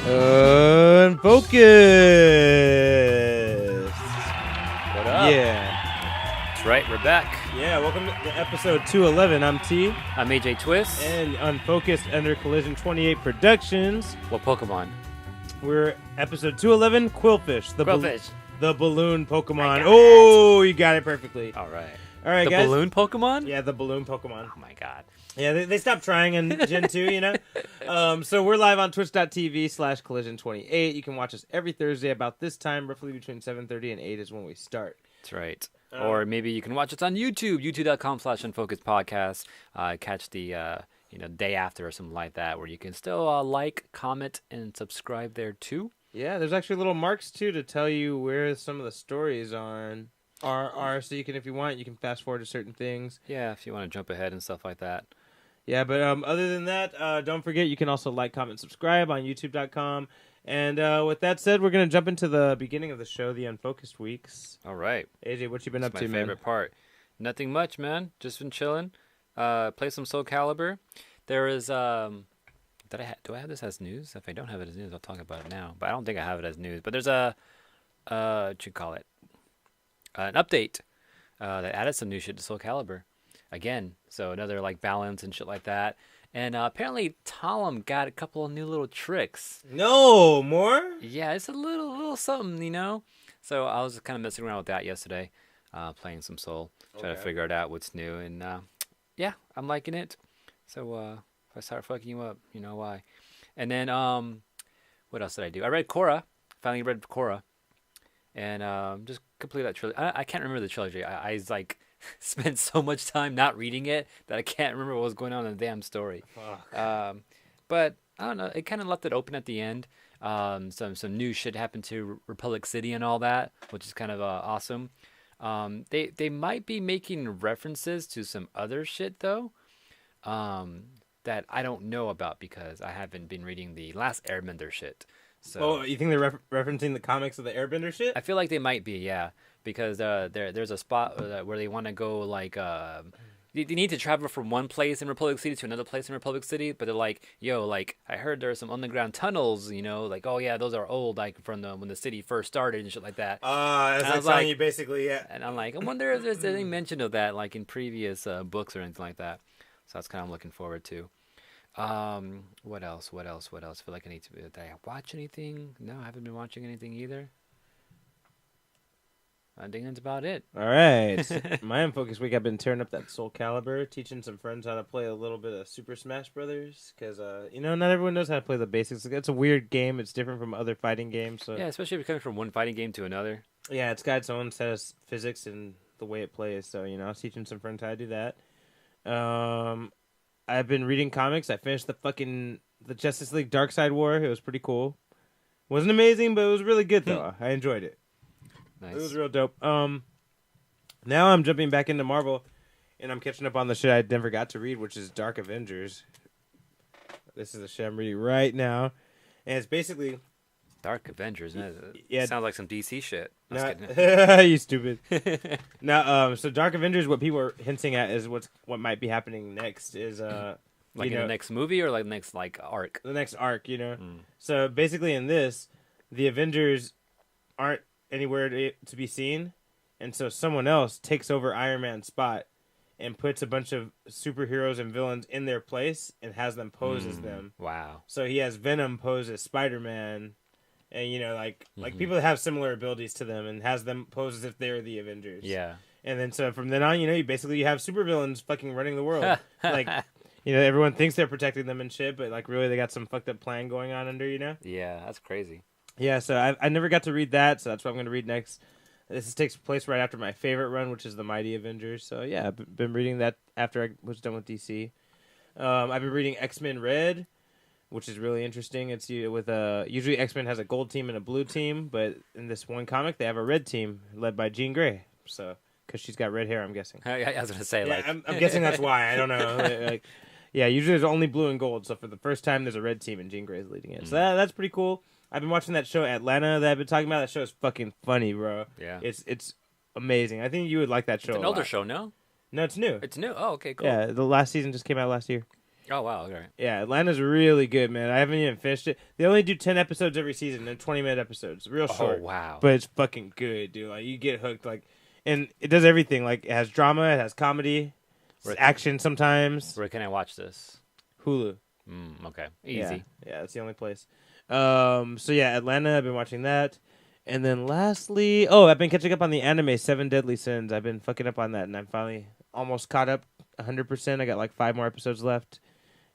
Unfocused. What up? Yeah. That's right, we're back. Yeah, welcome to episode 211. I'm T. I'm AJ Twist. And Unfocused under Collision 28 Productions. What Pokemon? We're episode 211, Quillfish. Quillfish. The balloon Pokemon. Oh, you got it perfectly. All right. All right, the guys. balloon Pokemon? Yeah, the balloon Pokemon. Oh, my God. Yeah, they stopped trying in Gen 2, you know? So we're live on twitch.tv/collision28. You can watch us every Thursday about this time, roughly between 7:30 and 8 is when we start. That's right. Or maybe you can watch us on YouTube, youtube.com/Unfocused Podcast. Catch the day after or something like that, where you can still like, comment, and subscribe there, too. Yeah, there's actually little marks, too, to tell you where some of the stories are, so you can, if you want, you can fast forward to certain things. Yeah, if you want to jump ahead and stuff like that. Yeah, but other than that, don't forget you can also like, comment, subscribe on youtube.com. And with that said, we're going to jump into the beginning of the show, the Unfocused Weeks. All right. AJ, what you been up That's to, my man? favorite part. Nothing much, man. Just been chilling. Play some Soul Calibur. There is... do I have this as news? If I don't have it as news, I'll talk about it now. But I don't think I have it as news. But there's what you call it? An update that added some new shit to Soul Calibur. Again, so another like balance and shit like that. And apparently Talum got a couple of new little tricks. No, more? Yeah, it's a little something, you know? So I was kind of messing around with that yesterday, playing some Soul, trying to figure it out what's new. And yeah, I'm liking it. So if I start fucking you up, you know why. And then what else did I do? I read Korra. Finally read Korra. And just complete that trilogy. I can't remember the trilogy. I like spent so much time not reading it that I can't remember what was going on in the damn story. But I don't know. It kind of left it open at the end. Some new shit happened to Republic City and all that, which is kind of awesome. They might be making references to some other shit though, that I don't know about because I haven't been reading the last Airbender shit. So, you think they're referencing the comics of the Airbender shit? I feel like they might be, yeah, because there's a spot where they want to go like they need to travel from one place in Republic City to another place in Republic City, but they're like, yo, like I heard there are some underground tunnels, you know, like oh yeah, those are old, like from when the city first started and shit like that. It's like telling you basically, yeah. And I'm like, I wonder if there's any mention of that, like in previous books or anything like that. So that's kind of looking forward to. What else? I feel like I need to. Did I watch anything? No, I haven't been watching anything either. I think that's about it. All right. My Unfocused Week, I've been tearing up that Soul Calibur, teaching some friends how to play a little bit of Super Smash Brothers, because, not everyone knows how to play the basics. It's a weird game. It's different from other fighting games. So yeah, especially if you're coming from one fighting game to another. Yeah, it's got its own set of physics and the way it plays. So, I was teaching some friends how to do that. I've been reading comics. I finished the Justice League Darkseid War. It was pretty cool. Wasn't amazing, but it was really good, though. I enjoyed it. Nice. It was real dope. Now I'm jumping back into Marvel, and I'm catching up on the shit I never got to read, which is Dark Avengers. This is the shit I'm reading right now, and it's basically Dark Avengers. Man. Yeah, sounds like some DC shit. You stupid. No, so Dark Avengers, what people are hinting at is what might be happening next is like in the next movie or like the next like arc. The next arc, So basically, in this, the Avengers aren't anywhere to be seen, and so someone else takes over Iron Man's spot and puts a bunch of superheroes and villains in their place and has them pose as them. Wow. So he has Venom pose as Spider-Man, and like people that have similar abilities to them, and has them pose as if they're the Avengers. Yeah. And then so from then on, you have supervillains fucking running the world. Like, everyone thinks they're protecting them and shit, but like really they got some fucked up plan going on under, Yeah, that's crazy. Yeah, so I never got to read that, so that's what I'm going to read next. This takes place right after my favorite run, which is the Mighty Avengers. So yeah, I've been reading that after I was done with DC. I've been reading X-Men Red, which is really interesting. It's with usually X-Men has a gold team and a blue team, but in this one comic they have a red team led by Jean Grey. So because she's got red hair, I'm guessing. I was going to say I'm guessing that's why. I don't know. Yeah, usually there's only blue and gold. So for the first time, there's a red team and Jean Grey's leading it. So that's pretty cool. I've been watching that show Atlanta that I've been talking about. That show is fucking funny, bro. Yeah. It's amazing. I think you would like that show. It's an older show, no? No, it's new. It's new? Oh, okay, cool. Yeah, the last season just came out last year. Oh wow, okay. Yeah, Atlanta's really good, man. I haven't even finished it. They only do 10 episodes every season. They're 20-minute episodes, real short. Oh wow. But it's fucking good, dude. Like you get hooked, like, and it does everything. Like it has drama, it has comedy, it's action sometimes. Where can I watch this? Hulu. Okay, easy. Yeah, that's the only place. So yeah, Atlanta. I've been watching that, and then lastly, I've been catching up on the anime Seven Deadly Sins. I've been fucking up on that, and I'm finally almost caught up 100%. I got like 5 more episodes left.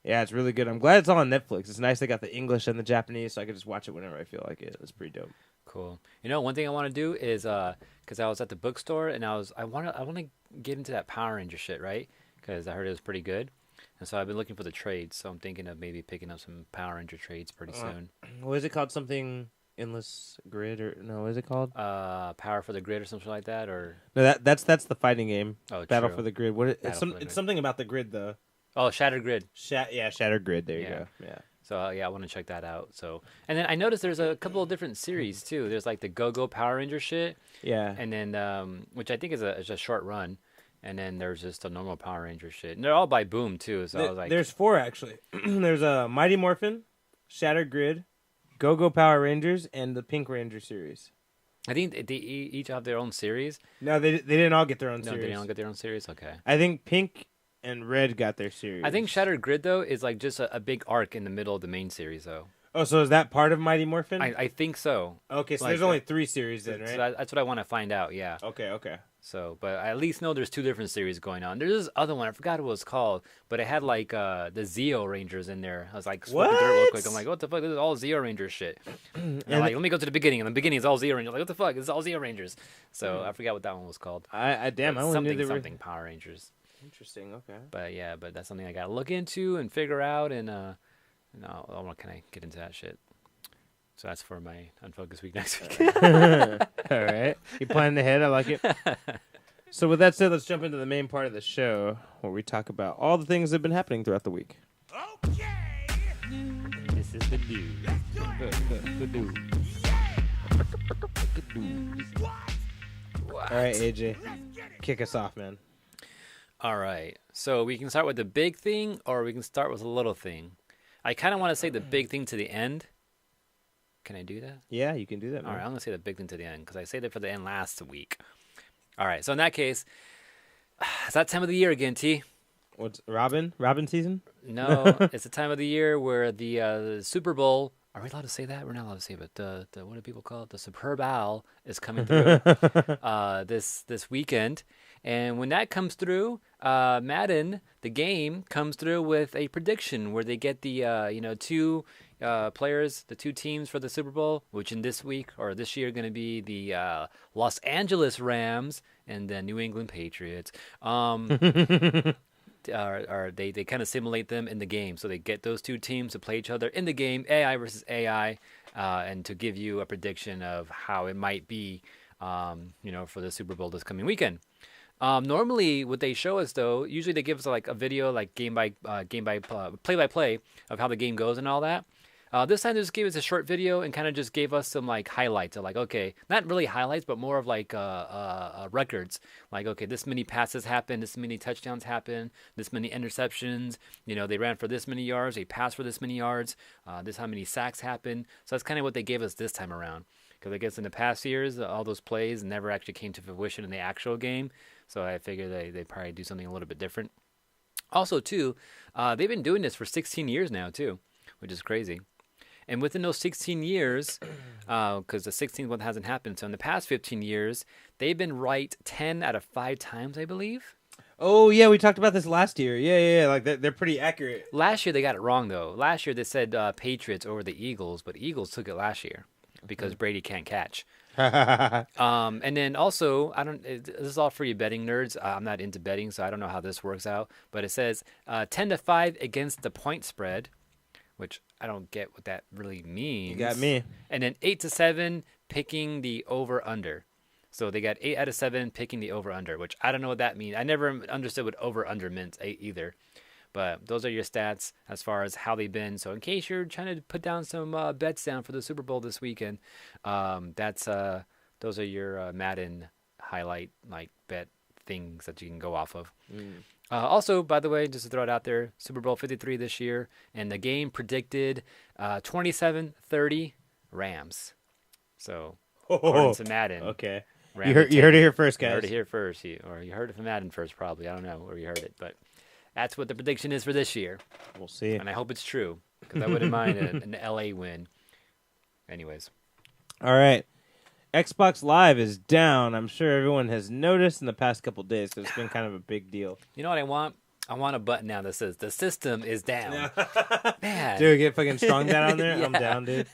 Yeah, it's really good. I'm glad it's all on Netflix. It's nice they got the English and the Japanese, so I can just watch it whenever I feel like it. It's pretty dope. Cool. You know, one thing I want to do is because I was at the bookstore and I want to get into that Power Ranger shit, right? Because I heard it was pretty good, and so I've been looking for the trades. So I'm thinking of maybe picking up some Power Ranger trades pretty soon. What is it called? Something Endless Grid or no? What is it called? Power for the Grid or something like that, or No, that's the fighting game. oh, Battle true. for the Grid. It's something about the grid though. Oh, Shattered Grid. Shattered Grid. There you Yeah. go. Yeah. So yeah, I want to check that out. So and then I noticed there's a couple of different series too. There's like the Go-Go Power Ranger shit, Yeah. and then which I think is a short run, and then there's just a normal Power Ranger shit. And they're all by Boom too. So I was like, there's 4 actually. There's a Mighty Morphin, Shattered Grid, Go-Go Power Rangers, and the Pink Ranger series. I think they each have their own series. No, they didn't all get their own No, series. they don't get their own series. Okay. I think Pink and Red got their series. I think Shattered Grid though is like just a big arc in the middle of the main series though. Oh, so is that part of Mighty Morphin? I think so. Okay, so Like, there's only 3 series then, right? So that's what I want to find out. Yeah. Okay. So, but I at least know there's 2 different series going on. There's this other one, I forgot what it was called, but it had like the Zeo Rangers in there. I was like, smoking dirt real quick. I'm like, what the fuck? This is all Zeo Rangers shit. And I'm like, let me go to the beginning, and the beginning is all Zeo Rangers. I'm like, what the fuck? It's all Zeo Rangers. So I forgot what that one was called. I only knew there were something Power Rangers. Interesting. Okay. But yeah, but that's something I gotta look into and figure out, and I want to kind of get into that shit. So that's for my Unfocused week next week. All right. You planning ahead. I like it. So with that said, let's jump into the main part of the show where we talk about all the things that have been happening throughout the week. Okay. This is the news. The news. What? All right, AJ. Kick us off, man. All right. So we can start with the big thing, or we can start with a little thing. I kind of want to say the big thing to the end. Can I do that? Yeah, you can do that, man. All right, I'm going to say the big thing to the end because I saved it for the end last week. All right, so in that case, it's that time of the year again, T. What's Robin? Robin season? No, it's the time of the year where the Super Bowl. Are we allowed to say that? We're not allowed to say it, but the what do people call it? The Super Bowl is coming through this weekend. And when that comes through, Madden, the game, comes through with a prediction where they get the 2 players, the 2 teams for the Super Bowl, which in this week or this year are going to be the Los Angeles Rams and the New England Patriots. They kind of simulate them in the game, so they get those 2 teams to play each other in the game, AI versus AI, and to give you a prediction of how it might be, for the Super Bowl this coming weekend. Normally, what they show us though, usually they give us like a video, like play by play of how the game goes and all that. This time they just gave us a short video and kind of just gave us some like highlights of like, okay, not really highlights, but more of like records. Like, okay, this many passes happened, this many touchdowns happened, this many interceptions. They ran for this many yards, they passed for this many yards. This how many sacks happened. So that's kind of what they gave us this time around. Because I guess in the past years, all those plays never actually came to fruition in the actual game. So I figure they probably do something a little bit different. Also, too, they've been doing this for 16 years now, too, which is crazy. And within those 16 years, because the 16th one hasn't happened, so in the past 15 years, they've been right 10 out of 5 times, I believe. Oh, yeah, we talked about this last year. Yeah. Like, they're pretty accurate. Last year, they got it wrong, though. Last year, they said Patriots over the Eagles, but Eagles took it last year because Brady can't catch. And then also, this is all for you betting nerds. I'm not into betting, so I don't know how this works out. But it says 10-5 against the point spread, which I don't get what that really means. You got me. And then 8-7 picking the over/under. So they got 8 out of 7 picking the over/under, which I don't know what that means. I never understood what over/under meant either. But those are your stats as far as how they've been. So in case you're trying to put down some bets down for the Super Bowl this weekend, those are your Madden highlight bet things that you can go off of. Also, by the way, just to throw it out there, Super Bowl 53 this year, and the game predicted 27-30 Rams. So, according to Madden. Okay. Rams You heard it here first, guys. You heard it here first. Or you heard it from Madden first, probably. I don't know where you heard it, but that's what the prediction is for this year. We'll see. And I hope it's true, because I wouldn't mind an LA win. Anyways. All right. Xbox Live is down. I'm sure everyone has noticed in the past couple days because it's been kind of a big deal. You know what I want? I want a button now that says the system is down. Man. Dude, get fucking strong down on there? Yeah. I'm down, dude.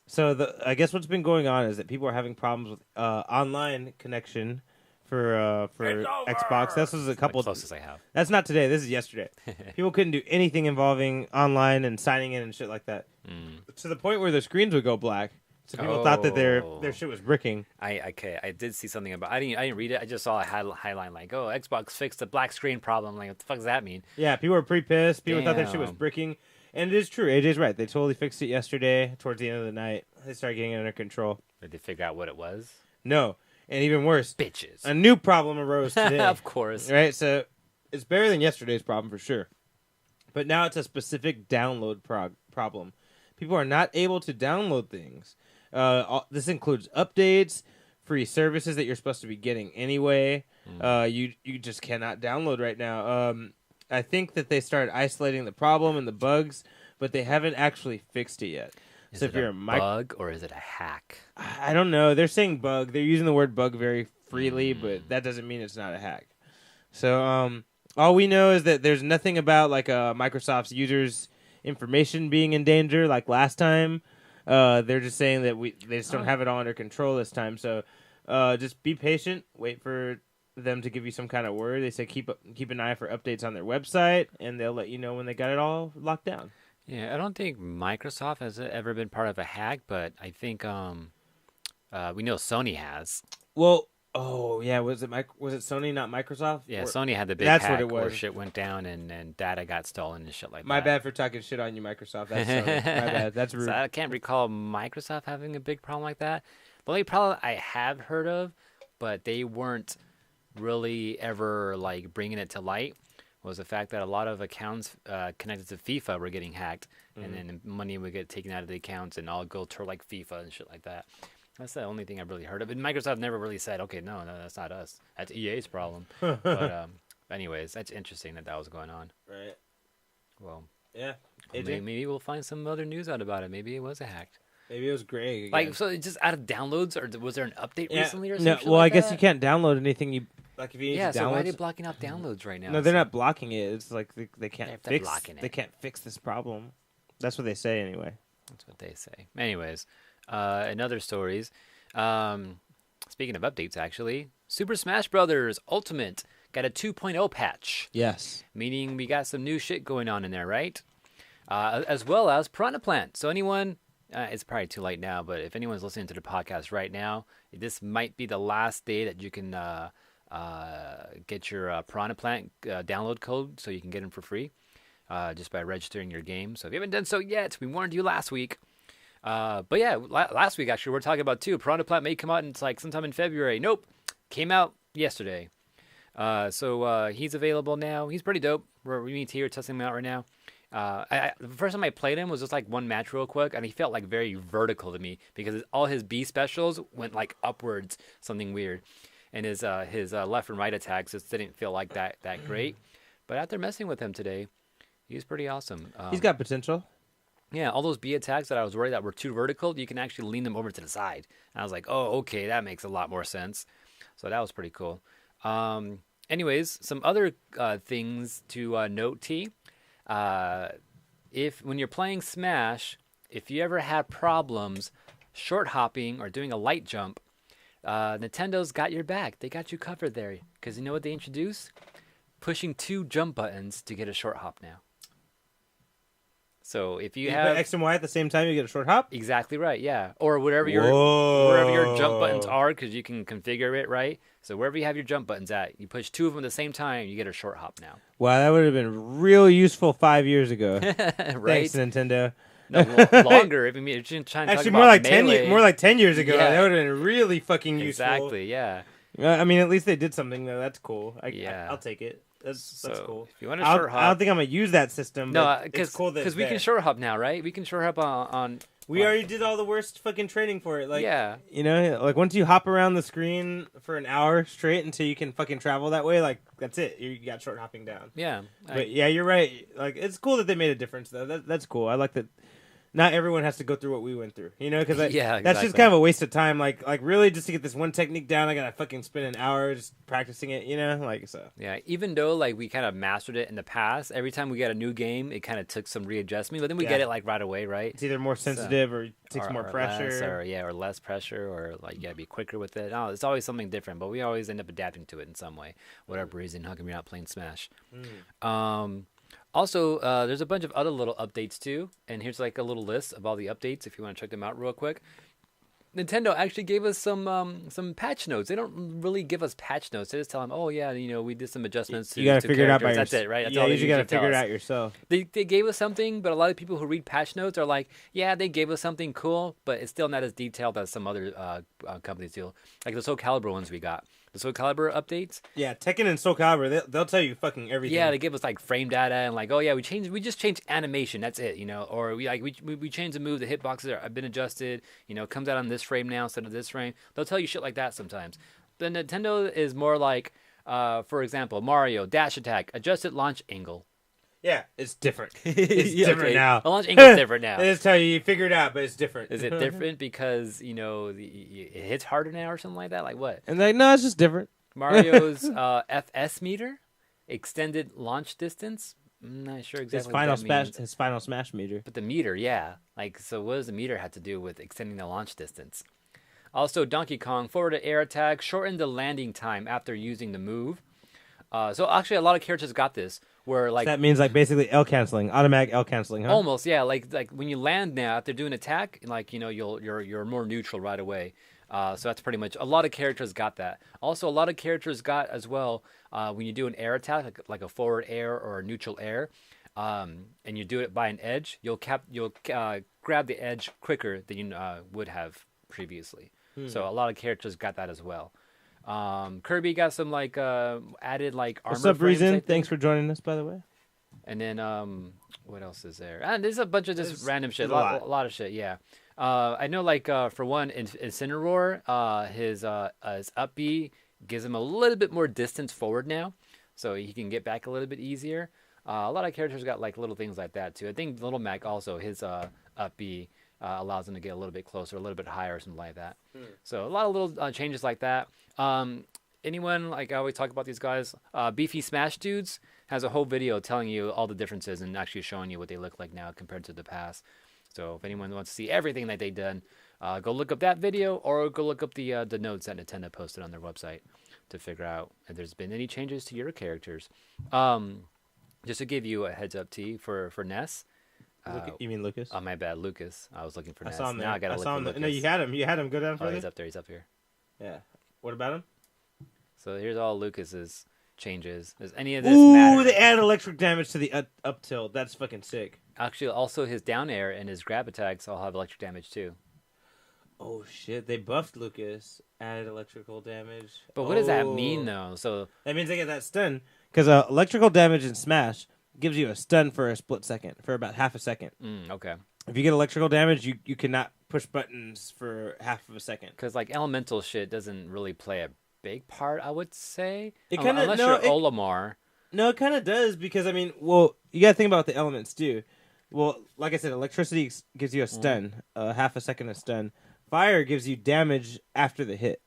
So I guess what's been going on is that people are having problems with online connection for Xbox. This was a couple. The closest I have. That's not today. This is yesterday. People couldn't do anything involving online and signing in and shit like that. To the point where their screens would go black. So people thought that their shit was bricking. I did see something about. I didn't read it. I just saw a highline like, "Oh, Xbox fixed the black screen problem." Like, what the fuck does that mean? Yeah, people were pretty pissed. People thought their shit was bricking, and it is true. AJ's right. They totally fixed it yesterday. Towards the end of the night, they started getting it under control. Did they figure out what it was? No, and even worse, bitches. A new problem arose today. Of course, right? So it's better than yesterday's problem for sure, but now it's a specific download problem. People are not able to download things. This includes updates, free services that you're supposed to be getting anyway. You just cannot download right now. I think that they started isolating the problem and the bugs, but they haven't actually fixed it yet. Is it a bug or is it a hack? I don't know. They're saying bug. They're using the word bug very freely, but that doesn't mean it's not a hack. So all we know is that there's nothing about like Microsoft's users' information being in danger like last time. They're just saying that they just don't have it all under control this time. So just be patient. Wait for them to give you some kind of word. They say keep an eye for updates on their website, and they'll let you know when they got it all locked down. Yeah, I don't think Microsoft has ever been part of a hack, but I think we know Sony has. Well, yeah, was it Sony, not Microsoft? Yeah, Sony had the big that's hack what it was. where shit went down and data got stolen and shit like that. My bad for talking shit on you, Microsoft. That's Sony. My bad. That's rude. So I can't recall Microsoft having a big problem like that. The only problem I have heard of, but they weren't really ever like bringing it to light, was the fact that a lot of accounts connected to FIFA were getting hacked, and then money would get taken out of the accounts and all go to like FIFA and shit like that. That's the only thing I've really heard of. And Microsoft never really said, okay, no, that's not us. That's EA's problem. But anyways, that's interesting that was going on. Right. Well, yeah. Maybe we'll find some other news out about it. Maybe it was a hack. Maybe it was Greg again. Like, so it's just out of downloads, or was there an update recently or something? No, well, I guess you can't download anything you like if you need to download. So why are they blocking out downloads right now? No, they're not blocking it. It's like they can't fix. They can't fix this problem. That's what they say anyway. That's what they say. Anyways. In other stories, speaking of updates, actually, Super Smash Bros. Ultimate got a 2.0 patch. Yes. Meaning we got some new shit going on in there, right? As well as Piranha Plant. So anyone, it's probably too late now, but if anyone's listening to the podcast right now, this might be the last day that you can get your Piranha Plant download code so you can get them for free just by registering your game. So if you haven't done so yet, we warned you last week. But yeah, last week actually, we're talking about too. Piranha Plant may come out in like sometime in February. Nope, came out yesterday. So he's available now. He's pretty dope. We're here testing him out right now. The first time I played him was just like one match real quick, and he felt like very vertical to me because all his B specials went like upwards, something weird, and his left and right attacks just didn't feel like that great. But after messing with him today, he's pretty awesome. He's got potential. Yeah, all those B attacks that I was worried that were too vertical, you can actually lean them over to the side. And I was like, oh, okay, that makes a lot more sense. So that was pretty cool. Anyways, some other things to note, T. When you're playing Smash, if you ever have problems short hopping or doing a light jump, Nintendo's got your back. They got you covered there. Because you know what they introduced? Pushing 2 jump buttons to get a short hop now. So if you have X and Y at the same time, you get a short hop. Exactly right, yeah. Or wherever your jump buttons are, because you can configure it right. So wherever you have your jump buttons at, you push 2 of them at the same time, you get a short hop now. Wow, that would have been real useful 5 years ago. Right? Thanks, Nintendo. No, longer. If you're trying to actually talk about more like 10 years ago. Yeah. That would have been really fucking useful. Exactly, yeah. I mean, at least they did something though. That's cool. I'll take it. That's cool. If you want to short hop, I don't think I'm gonna use that system. no, it's cool because we can short hop now, right? We can short hop on. We already did all the worst fucking training for it. Like, yeah, you know, like once you hop around the screen for an hour straight until you can fucking travel that way, like that's it. You got short hopping down. Yeah, but yeah, you're right. Like, it's cool that they made a difference though. That's cool. I like that. Not everyone has to go through what we went through, you know, because that's just kind of a waste of time. Like really, just to get this one technique down, I gotta fucking spend an hour just practicing it, you know, like so. Yeah, even though like we kind of mastered it in the past, every time we get a new game, it kind of took some readjustment, but then we get it like right away, right? It's either more sensitive or it takes more pressure, or less pressure, or like you gotta be quicker with it. No, it's always something different, but we always end up adapting to it in some way, whatever reason. How come you're not playing Smash? Also, there's a bunch of other little updates too, and here's like a little list of all the updates if you want to check them out real quick. Nintendo actually gave us some patch notes. They don't really give us patch notes. They just tell them, oh yeah, you know, we did some adjustments. You gotta figure it out by yourself. That's it, right? That's yeah, all you usually gotta figure it us. out yourself. They gave us something, but a lot of people who read patch notes are like, yeah, they gave us something cool, but it's still not as detailed as some other companies do. Like the Soul Calibur ones we got. The Soul Calibur updates. Yeah, Tekken and Soul Calibur, they'll tell you fucking everything. Yeah, they give us like frame data and like, oh yeah, we just changed animation. That's it, you know. Or we changed the move. The hitboxes have been adjusted. You know, it comes out on this frame now instead of this frame. They'll tell you shit like that sometimes. But Nintendo is more like, for example, Mario dash attack adjusted launch angle. Yeah, it's different. It's different now. The launch angle is different now. They just tell you figure it out, but it's different. Is it different because you know it hits harder now or something like that? Like what? And like, no, it's just different. Mario's FS meter, extended launch distance. I'm not sure exactly what that means. His final smash meter. But the meter, yeah. Like, so what does the meter have to do with extending the launch distance? Also, Donkey Kong forward to air attack shortened the landing time after using the move. So actually, a lot of characters got this. Where like so that means like basically L canceling, automatic L canceling, huh? Almost, yeah. Like when you land now after doing attack, like you know you're more neutral right away. So that's pretty much a lot of characters got that. Also, a lot of characters got as well when you do an air attack, like a forward air or a neutral air, and you do it by an edge. You'll grab the edge quicker than you would have previously. So a lot of characters got that as well. Kirby got some like added like armor. What's up, Reason? Thanks for joining us, by the way. And then what else is there? And there's a bunch of just random shit. A lot of shit. Yeah. I know like for one, Incineroar, his up B gives him a little bit more distance forward now, so he can get back a little bit easier. A lot of characters got like little things like that too. I think Little Mac also his up B allows him to get a little bit closer, a little bit higher, or something like that. So a lot of little changes like that. Anyone, like I always talk about these guys, Beefy Smash Dudes has a whole video telling you all the differences and actually showing you what they look like now compared to the past. So if anyone wants to see everything that they've done, go look up that video or go look up the notes that Nintendo posted on their website to figure out if there's been any changes to your characters. Just to give you a heads up, T, for Ness. You mean Lucas? Oh, my bad, Lucas. I was looking for Ness. I saw him there. Now I gotta look for Lucas. No, you had him. You had him. Go down further. Oh, he's up there. He's up here. Yeah. What about him? So here's all Lucas's changes. Does any of this matter? Ooh, they add electric damage to the up tilt. That's fucking sick. Actually, also his down air and his grab attacks all have electric damage too. Oh shit! They buffed Lucas, added electrical damage. But what does that mean though? So that means they get that stun because electrical damage in Smash gives you a stun for a split second, for about half a second. Okay. If you get electrical damage, you cannot push buttons for half of a second. Because like elemental shit doesn't really play a big part, I would say. It kind of unless you're Olimar. No, it kind of does because I mean, well, you got to think about the elements too. Well, like I said, electricity gives you a stun, half a second of stun. Fire gives you damage after the hit.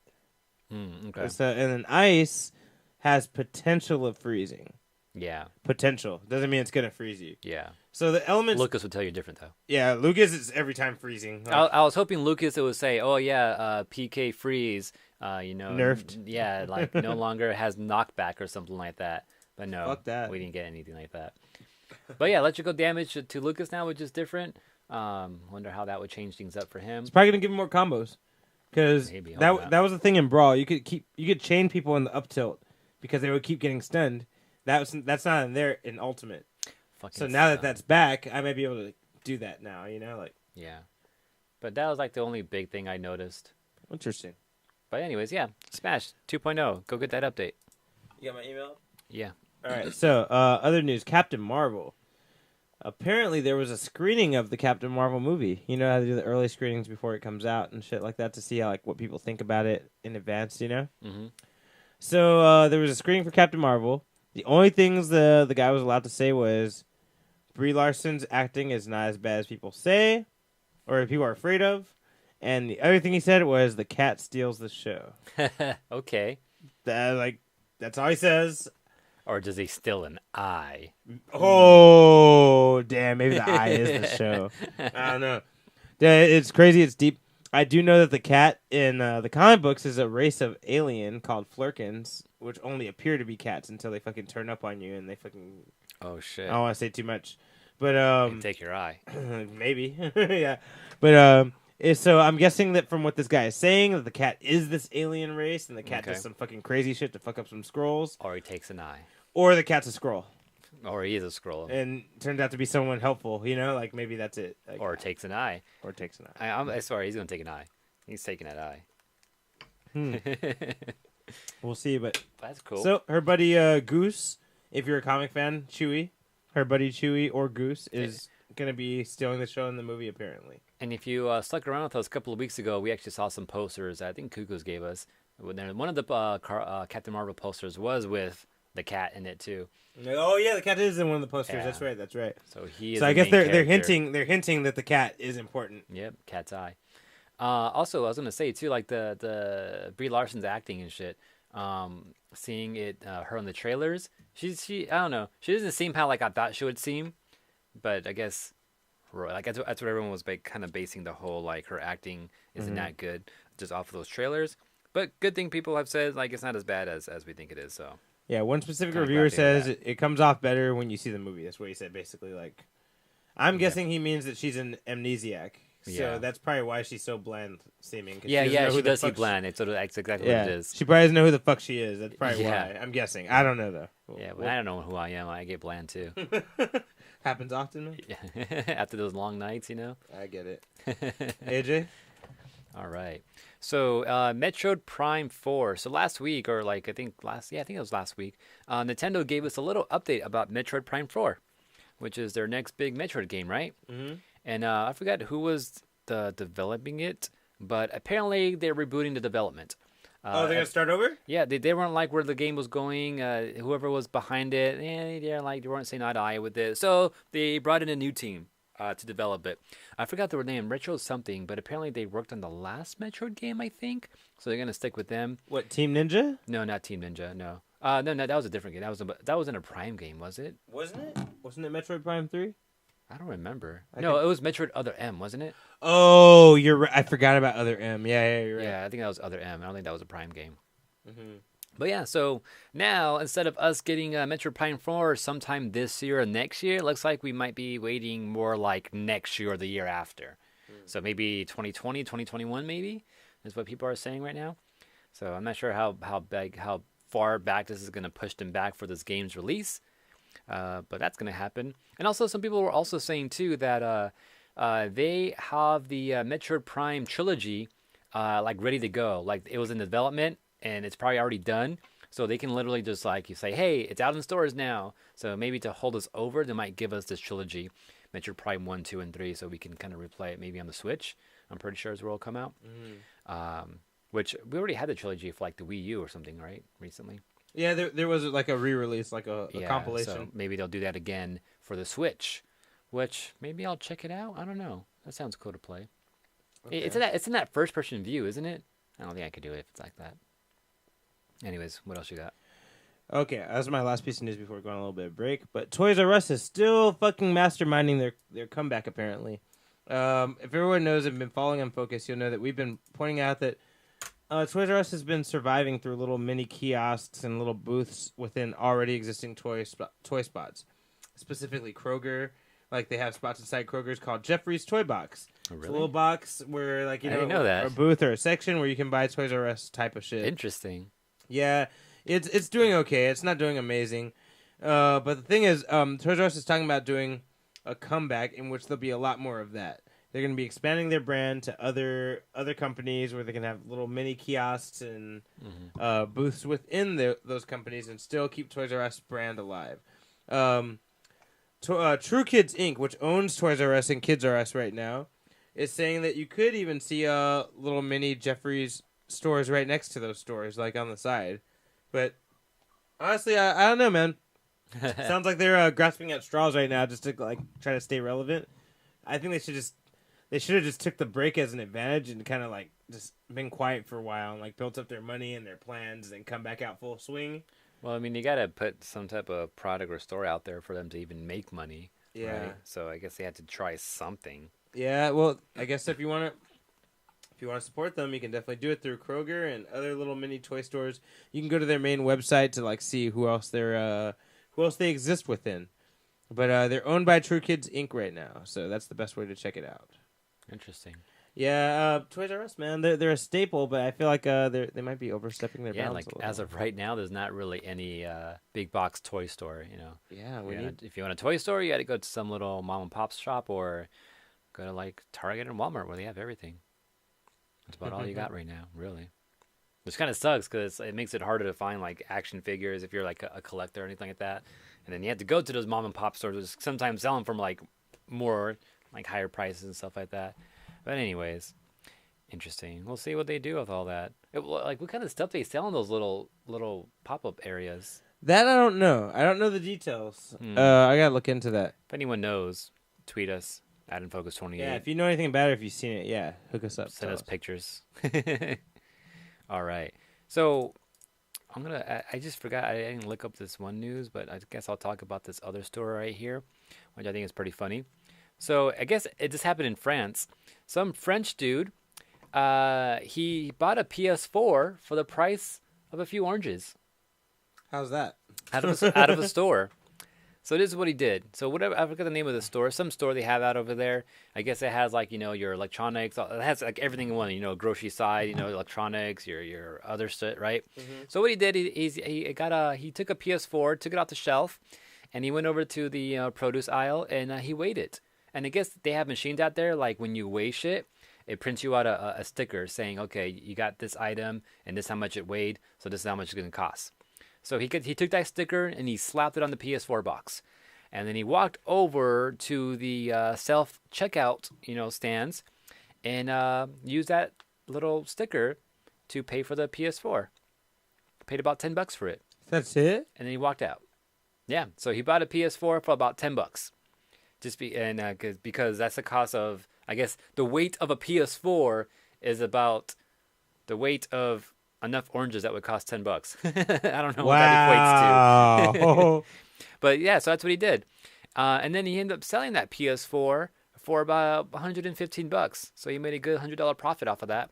Okay. So, and then ice has potential of freezing. Yeah. Potential doesn't mean it's gonna freeze you. Yeah. So the elements. Lucas would tell you different though. Yeah, Lucas is every time freezing. Like, I was hoping Lucas would say, "Oh yeah, PK freeze." Nerfed. Yeah, like no longer has knockback or something like that. But no, fuck that. We didn't get anything like that. But yeah, electrical damage to Lucas now, which is different. Wonder how that would change things up for him. It's probably gonna give him more combos, because that was the thing in Brawl. You could chain people in the up tilt because they would keep getting stunned. That's not in there in Ultimate. So now that's back, I may be able to do that now. You know, like yeah. But that was like the only big thing I noticed. Interesting. But anyways, yeah, Smash 2.0. Go get that update. You got my email? Yeah. All right. So, other news: Captain Marvel. Apparently, there was a screening of the Captain Marvel movie. You know how they do the early screenings before it comes out and shit like that to see how what people think about it in advance. You know. Mm-hmm. So there was a screening for Captain Marvel. The only things the guy was allowed to say was Brie Larson's acting is not as bad as people say, or people are afraid of. And the other thing he said was the cat steals the show. Okay. That's all he says. Or does he steal an eye? Oh, damn. Maybe the eye is the show. I don't know. It's crazy. It's deep. I do know that the cat in the comic books is a race of alien called Flurkins, which only appear to be cats until they fucking turn up on you and they fucking... Oh, shit. I don't want to say too much. But, They take your eye. maybe. Yeah. But, so I'm guessing that from what this guy is saying, that the cat is this alien race, and the cat does some fucking crazy shit to fuck up some scrolls. Or he takes an eye. Or the cat's a scroll. Or he is a scroll. And turns out to be someone helpful, you know? Like, maybe that's it. Like, or takes an eye. Or takes an eye. I swear, he's going to take an eye. He's taking that eye. We'll see, but... That's cool. So, her buddy Goose, if you're a comic fan, Chewie, her buddy Chewie or Goose is going to be stealing the show in the movie, apparently. And if you stuck around with us a couple of weeks ago, we actually saw some posters that I think Cuckoo's gave us. One of the Captain Marvel posters was with the cat in it, too. Oh, yeah, the cat is in one of the posters. Yeah. That's right. So he is So I guess they're hinting that the cat is important. Yep, cat's eye. Also, I was gonna say too, like the Brie Larson's acting and shit. Seeing it, her in the trailers, she I don't know, she doesn't seem how like I thought she would seem, but I guess like that's what everyone was kind of basing the whole like her acting isn't that good just off of those trailers. But good thing people have said like it's not as bad as we think it is. So yeah, one specific reviewer says it comes off better when you see the movie. That's what he said basically. Like, I'm guessing he means that she's an amnesiac. So that's probably why she's so bland seeming. Yeah, she does seem bland. That's exactly what it is. She probably doesn't know who the fuck she is. That's probably why. I'm guessing. I don't know, though. Yeah, but I don't know who I am. I get bland, too. Happens often, man. Yeah. After those long nights, you know? I get it. AJ? All right. So, Metroid Prime 4. So last week, or like, I think it was last week, Nintendo gave us a little update about Metroid Prime 4, which is their next big Metroid game, right? Mm-hmm. And I forgot who was developing it, but apparently they're rebooting the development. They're going to start over? Yeah, they weren't like where the game was going. Whoever was behind it, they weren't saying eye to eye with it. So they brought in a new team to develop it. I forgot their name, Retro something, but apparently they worked on the last Metroid game, I think. So they're going to stick with them. What, Team Ninja? No, not Team Ninja, no. No, that was a different game. That wasn't a Prime game, was it? Wasn't it? Wasn't it Metroid Prime 3? I don't remember. It was Metroid Other M, wasn't it? Oh, you're right. I forgot about Other M. Yeah, you're right. Yeah, I think that was Other M. I don't think that was a Prime game. Mm-hmm. But yeah, so now instead of us getting Metroid Prime 4 sometime this year or next year, it looks like we might be waiting more like next year or the year after. So maybe 2020, 2021 maybe is what people are saying right now. So I'm not sure how far back this is going to push them back for this game's release. But that's going to happen. And also some people were also saying too that they have the Metroid Prime trilogy like ready to go. Like it was in development and it's probably already done. So they can literally just like you say, hey, it's out in stores now. So maybe to hold us over, they might give us this trilogy, Metroid Prime 1, 2, and 3, so we can kind of replay it maybe on the Switch. I'm pretty sure is where it'll come out. Which we already had the trilogy for like the Wii U or something, right? Recently. Yeah, there was like a re-release, like a compilation. So maybe they'll do that again for the Switch, which maybe I'll check it out. I don't know. That sounds cool to play. Okay. It's in that first-person view, isn't it? I don't think I could do it if it's like that. Anyways, what else you got? Okay, that's my last piece of news before going on a little bit of break. But Toys R Us is still fucking masterminding their comeback, apparently. If everyone knows and been following Unfocused, you'll know that we've been pointing out that Toys R Us has been surviving through little mini kiosks and little booths within already existing toy spots. Specifically Kroger. Like, they have spots inside Kroger's called Jeffrey's Toy Box. Oh, really? It's a little box where, like, I didn't know that. A booth or a section where you can buy Toys R Us type of shit. Interesting. Yeah, it's doing okay. It's not doing amazing. But the thing is, Toys R Us is talking about doing a comeback in which there'll be a lot more of that. they're going to be expanding their brand to other companies where they can have little mini kiosks and booths within those companies and still keep Toys R Us brand alive. True Kids Inc., which owns Toys R Us and Kids R Us right now, is saying that you could even see little mini Jeffrey's stores right next to those stores, like on the side. But honestly, I don't know, man. Sounds like they're grasping at straws right now just to like try to stay relevant. I think they should have just took the break as an advantage and kind of like just been quiet for a while and like built up their money and their plans and come back out full swing. Well, I mean, you got to put some type of product or store out there for them to even make money. Yeah. Right? So I guess they had to try something. Yeah. Well, I guess if you want to support them, you can definitely do it through Kroger and other little mini toy stores. You can go to their main website to like see who else they exist within. But they're owned by True Kids Inc. right now, so that's the best way to check it out. Interesting. Yeah, Toys R Us, man, they're a staple, but I feel like they might be overstepping their bounds. Yeah, like as of right now, there's not really any big box toy store. You know. Yeah, if you want a toy store, you got to go to some little mom and pop shop or go to like Target and Walmart where they have everything. That's about all you got right now, really. Which kind of sucks because it makes it harder to find like action figures if you're like a collector or anything like that. And then you have to go to those mom and pop stores, which sometimes sell them from like more like higher prices and stuff like that. But anyways, interesting. We'll see what they do with all that. Like what kind of stuff they sell in those little pop-up areas. That I don't know. I don't know the details. I gotta look into that. If anyone knows, tweet us at Unfocused28. Yeah, if you know anything about it, if you've seen it, yeah, hook us up. Send us pictures. All right. So I just forgot. I didn't look up this one news, but I guess I'll talk about this other story right here, which I think is pretty funny. So I guess it just happened in France. Some French dude, he bought a PS4 for the price of a few oranges. How's that? Out of a store. So this is what he did. So whatever, I forget the name of the store. Some store they have out over there. I guess it has like, your electronics. It has like everything in one, grocery side, electronics, your other stuff, right? Mm-hmm. So what he did, he took a PS4, took it off the shelf, and he went over to the produce aisle and he weighed it. And I guess they have machines out there, like when you weigh shit, it prints you out a sticker saying, okay, you got this item and this is how much it weighed, so this is how much it's going to cost. So he took that sticker and he slapped it on the PS4 box. And then he walked over to the self-checkout, stands and used that little sticker to pay for the PS4. Paid about $10 for it. That's it? And then he walked out. Yeah, so he bought a PS4 for about $10. Because that's the cost of, I guess, the weight of a PS4 is about the weight of enough oranges that would cost $10. I don't know what that equates to. But yeah, so that's what he did. And then he ended up selling that PS4 for about $115. So he made a good $100 profit off of that.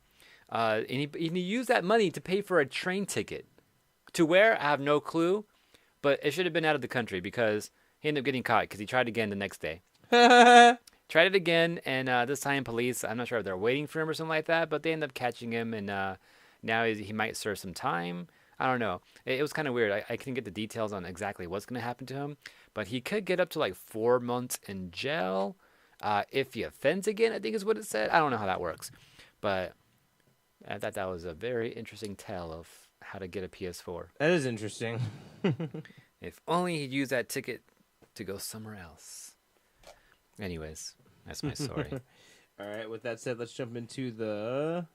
And he used that money to pay for a train ticket. To where, I have no clue. But it should have been out of the country because he ended up getting caught because he tried again the next day. Tried it again, and this time police, I'm not sure if they're waiting for him or something like that, but they ended up catching him, and now he might serve some time. I don't know. It was kind of weird. I couldn't get the details on exactly what's going to happen to him, but he could get up to like 4 months in jail if he offends again, I think is what it said. I don't know how that works, but I thought that was a very interesting tale of how to get a PS4. That is interesting. If only he'd use that ticket to go somewhere else. Anyways, that's my story. All right, with that said, let's jump into the...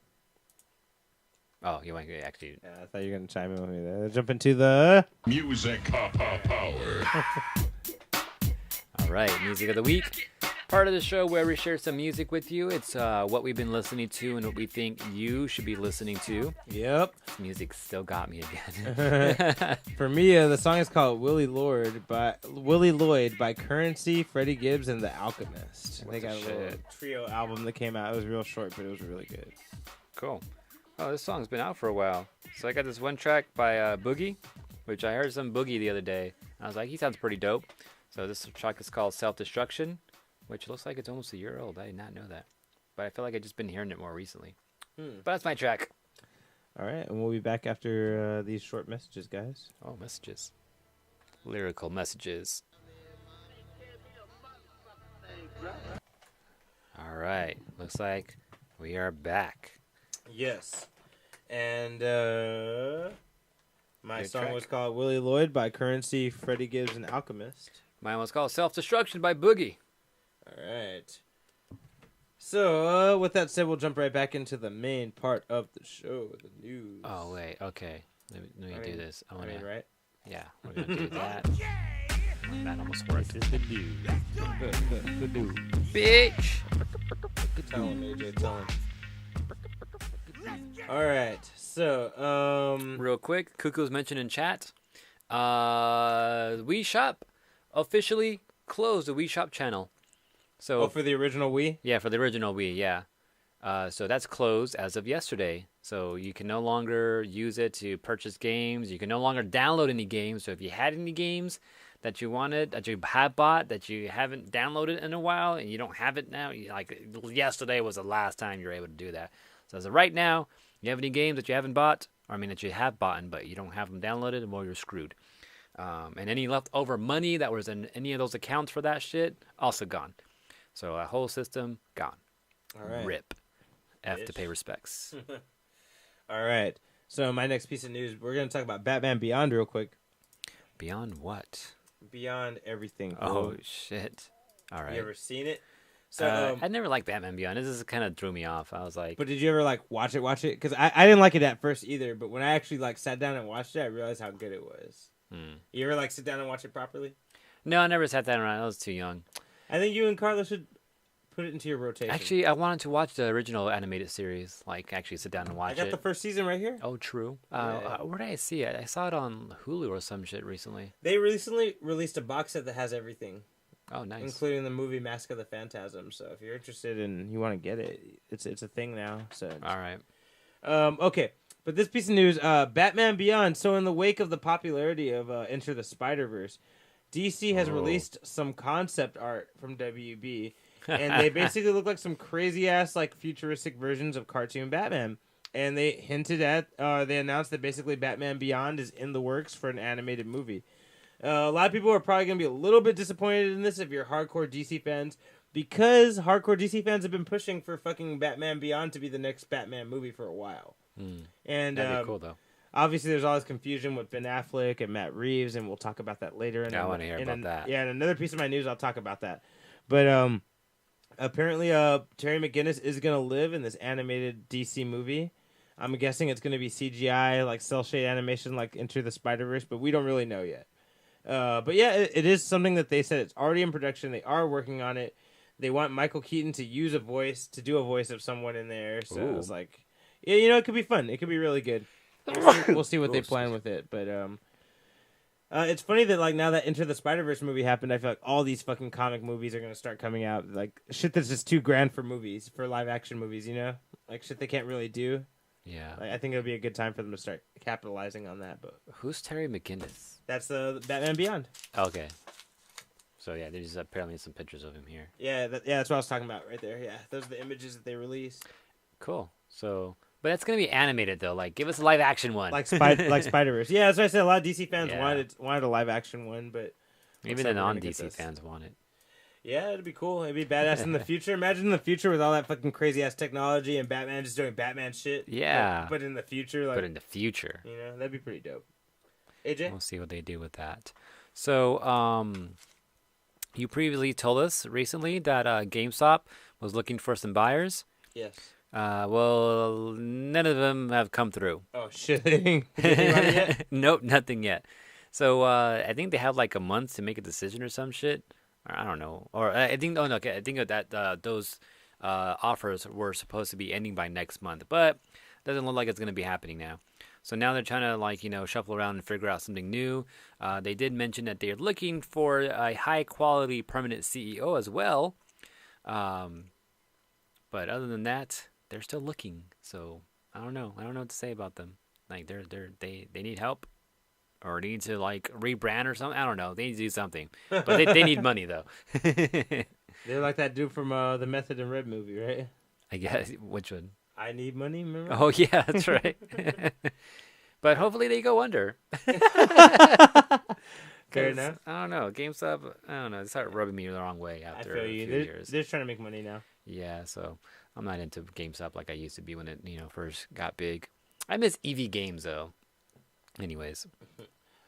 Oh, you want to actually... Yeah, I thought you were going to chime in with me there. Let's jump into the... Music power. All right, music of the week. Part of the show where we share some music with you. It's what we've been listening to and what we think you should be listening to. Yep. This music still got me again. For me, the song is called Willie Lloyd by Currency, Freddie Gibbs, and The Alchemist. They got a little trio album that came out. It was real short, but it was really good. Cool. Oh, this song's been out for a while. So I got this one track by Boogie, which I heard some Boogie the other day. I was like, he sounds pretty dope. So this track is called Self-Destruction, which looks like it's almost a year old. I did not know that. But I feel like I've just been hearing it more recently. But that's my track. All right, and we'll be back after these short messages, guys. Oh, messages. Lyrical messages. All right. Looks like we are back. Yes. And my Good song track. was called Willie Lloyd by Currency, Freddie Gibbs, and Alchemist. Mine was called Self-Destruction by Boogie. All right. So, with that said, we'll jump right back into the main part of the show, the news. Oh, wait. Okay. Let me do this. Right? Yeah, we're going to do that. That almost worked. This is the news. The news. Bitch! Tell him, AJ, tell him. All right. So, Real quick, Cuckoo's mentioned in chat. Wii Shop officially closed the Wii Shop channel. So for the original Wii? yeah, for the original Wii, yeah. So that's closed as of yesterday. So you can no longer use it to purchase games. You can no longer download any games. So if you had any games that you wanted, that you have bought, that you haven't downloaded in a while, and you don't have it now, yesterday was the last time you were able to do that. So as of right now, you have any games that you haven't bought, that you have bought, but you don't have them downloaded, well, you're screwed. And any leftover money that was in any of those accounts for that shit, also gone. So a whole system, gone. All right. RIP. F to Bitch. pay respects. All right. So my next piece of news, we're going to talk about Batman Beyond real quick. Beyond what? Beyond everything. Oh, shit. All right. You ever seen it? So I never liked Batman Beyond. This kind of threw me off. I was like... But did you ever watch it? Because I didn't like it at first either, but when I actually sat down and watched it, I realized how good it was. You ever sit down and watch it properly? No, I never sat down around. I was too young. I think you and Carla should put it into your rotation. Actually, I wanted to watch the original animated series. Actually sit down and watch it. I got the first season right here. Oh, true. Yeah. Where did I see it? I saw it on Hulu or some shit recently. They recently released a box set that has everything. Oh, nice. Including the movie Mask of the Phantasm. So if you're interested and you want to get it, it's a thing now. So All right. Okay. But this piece of news, Batman Beyond. So in the wake of the popularity of Enter the Spider-Verse, DC has released some concept art from WB, and they basically look like some crazy-ass, futuristic versions of cartoon Batman. And they hinted at, they announced that basically Batman Beyond is in the works for an animated movie. A lot of people are probably going to be a little bit disappointed in this if you're hardcore DC fans, because hardcore DC fans have been pushing for fucking Batman Beyond to be the next Batman movie for a while. And That'd be cool, though. Obviously, there's all this confusion with Ben Affleck and Matt Reeves, and we'll talk about that later. I want to hear about that. Yeah, in another piece of my news, I'll talk about that. But apparently, Terry McGinnis is going to live in this animated DC movie. I'm guessing it's going to be CGI, cel shade animation, like Into the Spider-Verse, but we don't really know yet. But yeah, it is something that they said it's already in production. They are working on it. They want Michael Keaton to do a voice of someone in there. So Ooh. it's yeah, it could be fun. It could be really good. We'll see what they plan with it. But it's funny that now that Into the Spider-Verse movie happened, I feel like all these fucking comic movies are gonna start coming out. Shit that's just too grand for live action movies. Shit they can't really do. Yeah. I think it'll be a good time for them to start capitalizing on that. But Who's Terry McGinnis? that's the Batman Beyond. Okay. So, yeah, there's apparently some pictures of him here. Yeah, that's what I was talking about right there. Yeah, those are the images that they released. Cool. So, but it's going to be animated, though. Give us a live-action one. Like Spider-Verse. Yeah, that's what I said. A lot of DC fans Yeah. wanted a live-action one, but... Even the non-DC fans want it. Yeah, it'd be cool. It'd be badass in the future. Imagine in the future with all that fucking crazy-ass technology and Batman just doing Batman shit. Yeah. But in the future, But in the future. that'd be pretty dope. AJ? We'll see what they do with that. So, you previously told us recently that GameStop was looking for some buyers. Yes. Well, none of them have come through. Oh, shit. They didn't run it yet? Nope, nothing yet. So, I think they have a month to make a decision or some shit. Or, I don't know. Or I think, I think that those offers were supposed to be ending by next month. But it doesn't look like it's going to be happening now. So now they're trying to, shuffle around and figure out something new. They did mention that they're looking for a high-quality permanent CEO as well. But other than that, they're still looking. So I don't know. I don't know what to say about them. They need help, or need to rebrand or something. I don't know. They need to do something, but they need money though. They're like that dude from the Method and Red movie, right? I guess. Which one? I need money, remember? Oh yeah, that's right. But hopefully they go under. Fair 'Cause, enough. I don't know. GameStop, I don't know. It started rubbing me the wrong way I after feel a you. few years. They're just trying to make money now. Yeah, so I'm not into GameStop like I used to be when it, first got big. I miss EV Games though. Anyways,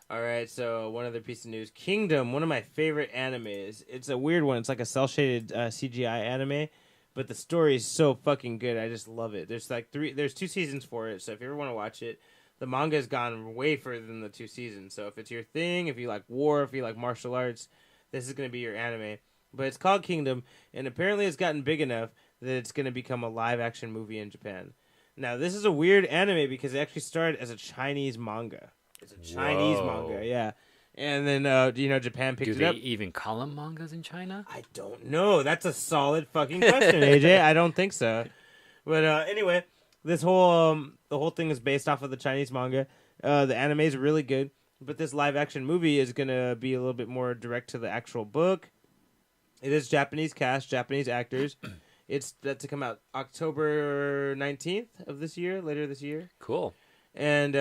All right, so one other piece of news: Kingdom, one of my favorite animes. It's a weird one. It's like a cel-shaded CGI anime, but the story is so fucking good. I just love it. There's 2 seasons for it, so if you ever want to watch it, the manga has gone way further than the 2 seasons. So if it's your thing, if you like war, if you like martial arts, this is going to be your anime. But it's called Kingdom, and apparently it's gotten big enough that it's going to become a live-action movie in Japan. Now, this is a weird anime because it actually started as a Chinese manga. It's a Chinese manga, yeah. And then, Japan picked it up. Do they even call them mangas in China? I don't know. That's a solid fucking question, AJ. I don't think so. But anyway, this whole the whole thing is based off of the Chinese manga. The anime is really good, but this live-action movie is going to be a little bit more direct to the actual book. It is Japanese cast, Japanese actors. It's set to come out October 19th of this year, later this year. Cool. And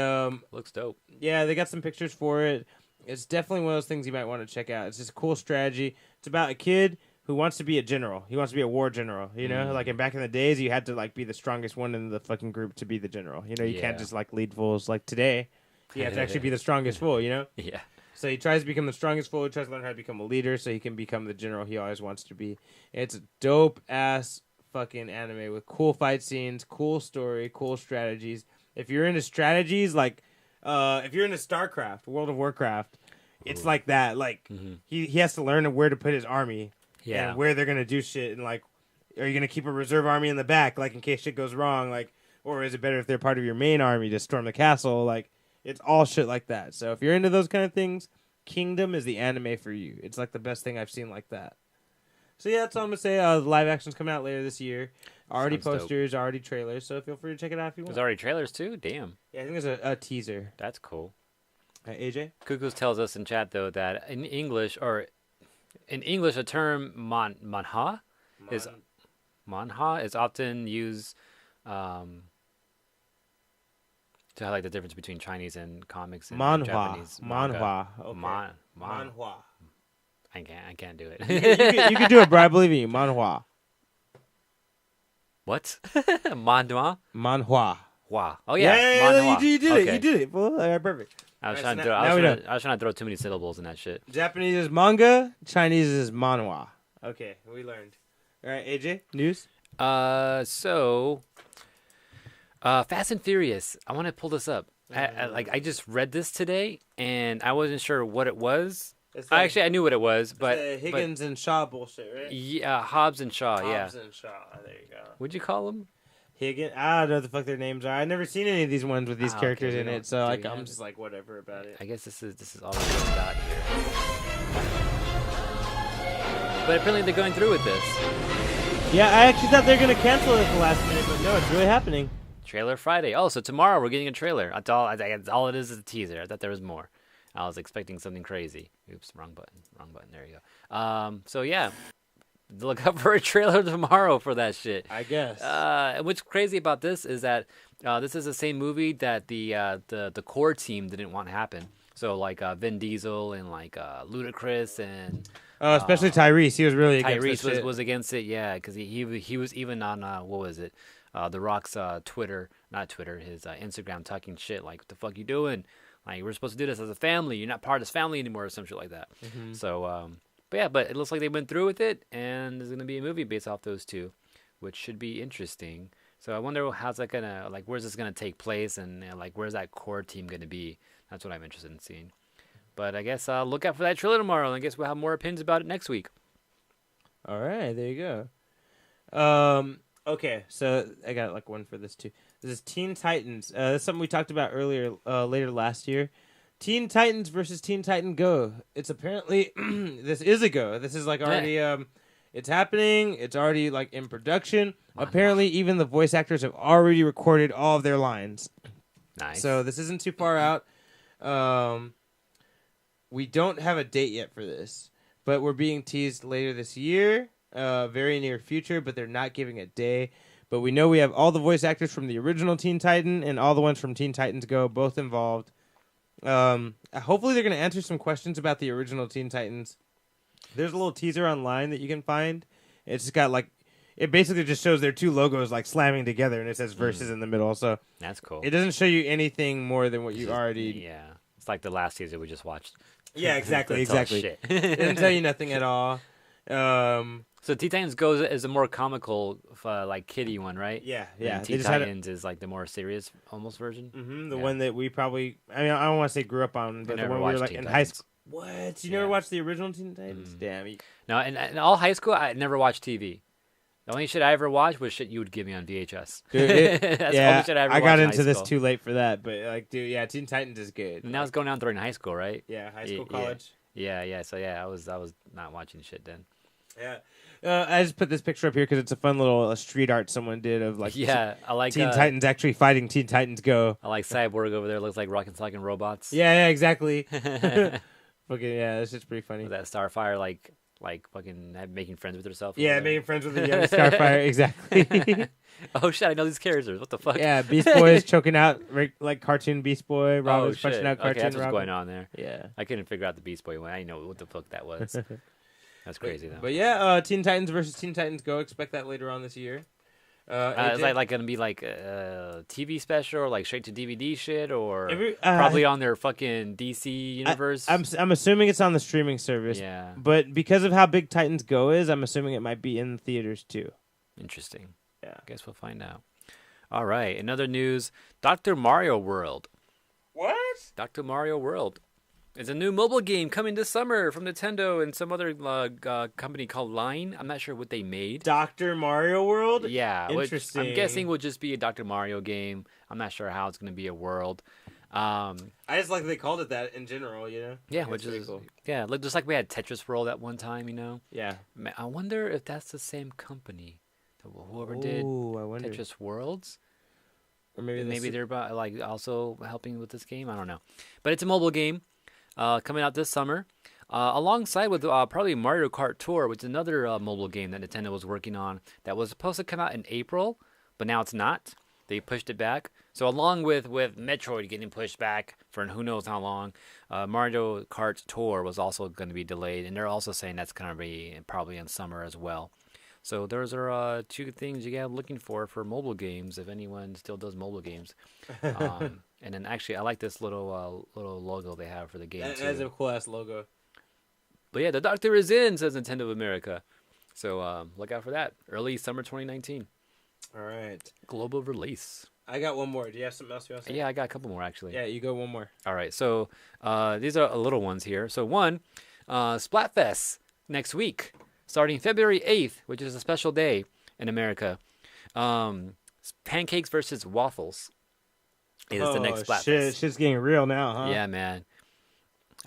looks dope. Yeah, they got some pictures for it. It's definitely one of those things you might want to check out. It's just a cool strategy. It's about a kid who wants to be a general. He wants to be a war general, you know? Like back in the days, you had to like be the strongest one in the fucking group to be the general. You know, you can't just like lead fools like today. You have to actually be the strongest fool, you know? Yeah. So he tries to become the strongest fool. He tries to learn how to become a leader so he can become the general he always wants to be. It's a dope-ass fucking anime with cool fight scenes, cool story, cool strategies. If you're into strategies, like if you're into StarCraft, World of Warcraft, it's like that. Like he has to learn where to put his army and where they're going to do shit. And like, are you going to keep a reserve army in the back, like in case shit goes wrong? Like, or is it better if they're part of your main army to storm the castle? Like, it's all shit like that. So if you're into those kind of things, Kingdom is the anime for you. It's like the best thing I've seen like that. So yeah, that's all I'm going to say. The live action's coming out later this year. Already Sounds posters, already trailers, so feel free to check it out if you want. There's already trailers too? Damn. Yeah, I think there's a teaser. That's cool. AJ? Cuckoos tells us in chat though that in English a term manhwa is often used to highlight the difference between Chinese and comics and Japanese manga. Okay. Manhwa. I can't do it. You can do it, bro. I believe in you. Manhwa. What? Manhwa? Manhwa. Wow. Oh yeah. Yeah, you did Okay. it. You did it. Well, all right, perfect. I was Alright, trying so I was trying to throw too many syllables in that shit. Japanese is manga. Chinese is manhwa. Okay, we learned. All right, AJ, news? Fast and Furious. I want to pull this up. I just read this today, and I wasn't sure what it was. Actually, I knew what it was, but Higgins and Shaw bullshit, right? Yeah, Hobbs and Shaw. Hobbs and Shaw. There you go. What'd you call them? Higgins. I don't know what the fuck their names are. I've never seen any of these ones with these characters okay, in we it, so like, do we I'm have just like whatever about it. I guess this is all we got here. But apparently they're going through with this. Yeah, I actually thought they were gonna cancel it at the last minute, but no, it's really happening. Trailer Friday. Oh, so tomorrow we're getting a trailer. That's all it is a teaser. I thought there was more. I was expecting something crazy. Oops, wrong button. There you go. So yeah, look out for a trailer tomorrow for that shit. I guess. What's crazy about this is that this is the same movie that the core team didn't want to happen. So like Vin Diesel and like Ludacris and especially Tyrese. He was really against Tyrese this shit. was against it. Yeah, because he was even on what was it? The Rock's his Instagram talking shit like, what the fuck you doing? Like, we're supposed to do this as a family. You're not part of this family anymore or some shit like that. Mm-hmm. So, but it looks like they went through with it, and there's going to be a movie based off those two, which should be interesting. So I wonder how's that going to, like, where's this going to take place, and like, where's that core team going to be? That's what I'm interested in seeing. But I guess look out for that trailer tomorrow, and I guess we'll have more opinions about it next week. All right, there you go. Okay, so I got like one for this too. This is Teen Titans. That's something we talked about later last year. Teen Titans versus Teen Titan Go. It's apparently this is a go. This is like already it's happening. It's already like in production. Apparently, even the voice actors have already recorded all of their lines. Nice. So this isn't too far out. We don't have a date yet for this, but we're being teased later this year. Very near future, but they're not giving a day. But we know we have all the voice actors from the original Teen Titan and all the ones from Teen Titans Go, both involved. Hopefully they're gonna answer some questions about the original Teen Titans. There's a little teaser online that you can find. It's just got like, it basically just shows their two logos like slamming together, and it says versus in the middle. So That's cool. it doesn't show you anything more than what you already. Yeah, it's like the last season we just watched. Yeah, exactly, That's all exactly. shit. It didn't tell you nothing at all. So Teen Titans Go is a more comical, like kiddie one, right? Yeah. And Teen Titans is like the more serious, almost version. The one that we probably, I mean, I don't want to say grew up on, but the one we were like in high school. What? You never watched the original Teen Titans? Damn. No, in all high school, I never watched TV. The only shit I ever watched was shit you would give me on VHS. Dude, That's the only shit I ever I watched got in into high this school. too late for that, but like, dude, yeah, Teen Titans is good. And that was going on during high school, right? Yeah, high school, Yeah. college. Yeah. So yeah, I was not watching shit then. Yeah. I just put this picture up here because it's a fun little street art someone did of like I like Teen Titans actually fighting Teen Titans Go. I like Cyborg over there. Looks like Rock and Sock and Robots. Yeah, exactly. Fucking yeah, this is pretty funny. With that Starfire like fucking making friends with herself. Yeah, making friends with a young Starfire, exactly. Oh shit, I know these characters. What the fuck? Yeah, Beast Boy is choking out like cartoon Beast Boy. Robin's shit. punching out cartoon Okay, that's what's Robin. going on there. Yeah. I couldn't figure out the Beast Boy one. I didn't know what the fuck that was. That's crazy though. But yeah, Teen Titans versus Teen Titans Go. Expect that later on this year. Is that like gonna be like a TV special or like straight to DVD shit or Every- probably on their fucking DC universe? I'm assuming it's on the streaming service. Yeah. But because of how big Titans Go is, I'm assuming it might be in theaters too. Interesting. Yeah. Guess we'll find out. All right. Another news: Dr. Mario World. What? Dr. Mario World. It's a new mobile game coming this summer from Nintendo and some other company called Line. I'm not sure what they made. Dr. Mario World? Yeah, which Interesting. I'm guessing will just be a Dr. Mario game. I'm not sure how it's going to be a world. I just like they called it that in general, you know? Yeah, That's which pretty is cool. yeah, just like we had Tetris World at one time, you know. Yeah. I wonder if that's the same company. Whoever did Ooh, I wonder. Tetris Worlds. Or maybe They're like also helping with this game. I don't know, but it's a mobile game coming out this summer, alongside with probably Mario Kart Tour, which is another mobile game that Nintendo was working on that was supposed to come out in April, but now it's not. They pushed it back. So along with Metroid getting pushed back for who knows how long, Mario Kart Tour was also going to be delayed, and they're also saying that's going to be probably in summer as well. So those are two things you got looking for mobile games, if anyone still does mobile games. And then actually, I like this little logo they have for the game That too. is a cool ass logo. But yeah, the Doctor is in, says Nintendo of America. So look out for that. Early summer 2019. All right. Global release. I got one more. Do you have something else you want to say? Yeah, I got a couple more actually. Yeah, you go one more. All right, so these are little ones here. So one, Splatfest next week, starting February 8th, which is a special day in America. Pancakes versus waffles is the next Splatfest. Shit's getting real now, huh? Yeah, man.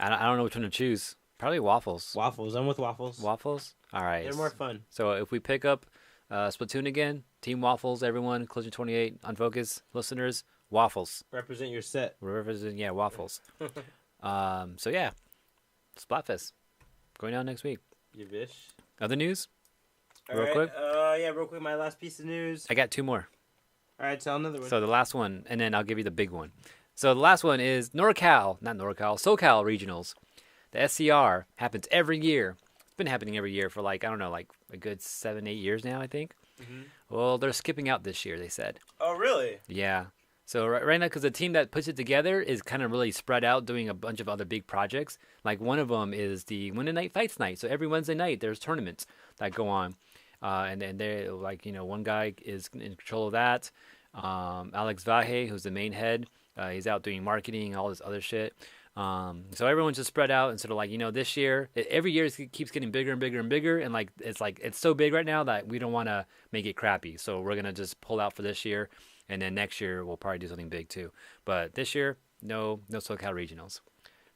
I don't know which one to choose. Probably waffles. Waffles. I'm with waffles. Waffles? All right. They're more fun. So if we pick up Splatoon again, Team Waffles, everyone, Collision 28, Unfocused listeners, waffles. Represent your set. We're representing, yeah, waffles. So yeah, Splatfest going on next week. You bitch. Other news? Real quick. Yeah, real quick. My last piece of news. I got two more. All right, tell another one. So the last one, and then I'll give you the big one. So the last one is SoCal regionals. The SCR happens every year. It's been happening every year for like, I don't know, like a good 7-8 years now, I think. Mm-hmm. Well, they're skipping out this year, they said. Oh, really? Yeah. So right now, because the team that puts it together is kind of really spread out doing a bunch of other big projects. Like one of them is the Wednesday Night Fights night. So every Wednesday night, there's tournaments that go on. And then they're like, one guy is in control of that. Alex Vahe, who's the main head, he's out doing marketing, all this other shit. So everyone's just spread out and sort of like, this year, every year it keeps getting bigger and bigger and bigger. And it's so big right now that we don't want to make it crappy. So we're going to just pull out for this year. And then next year, we'll probably do something big too. But this year, no SoCal regionals,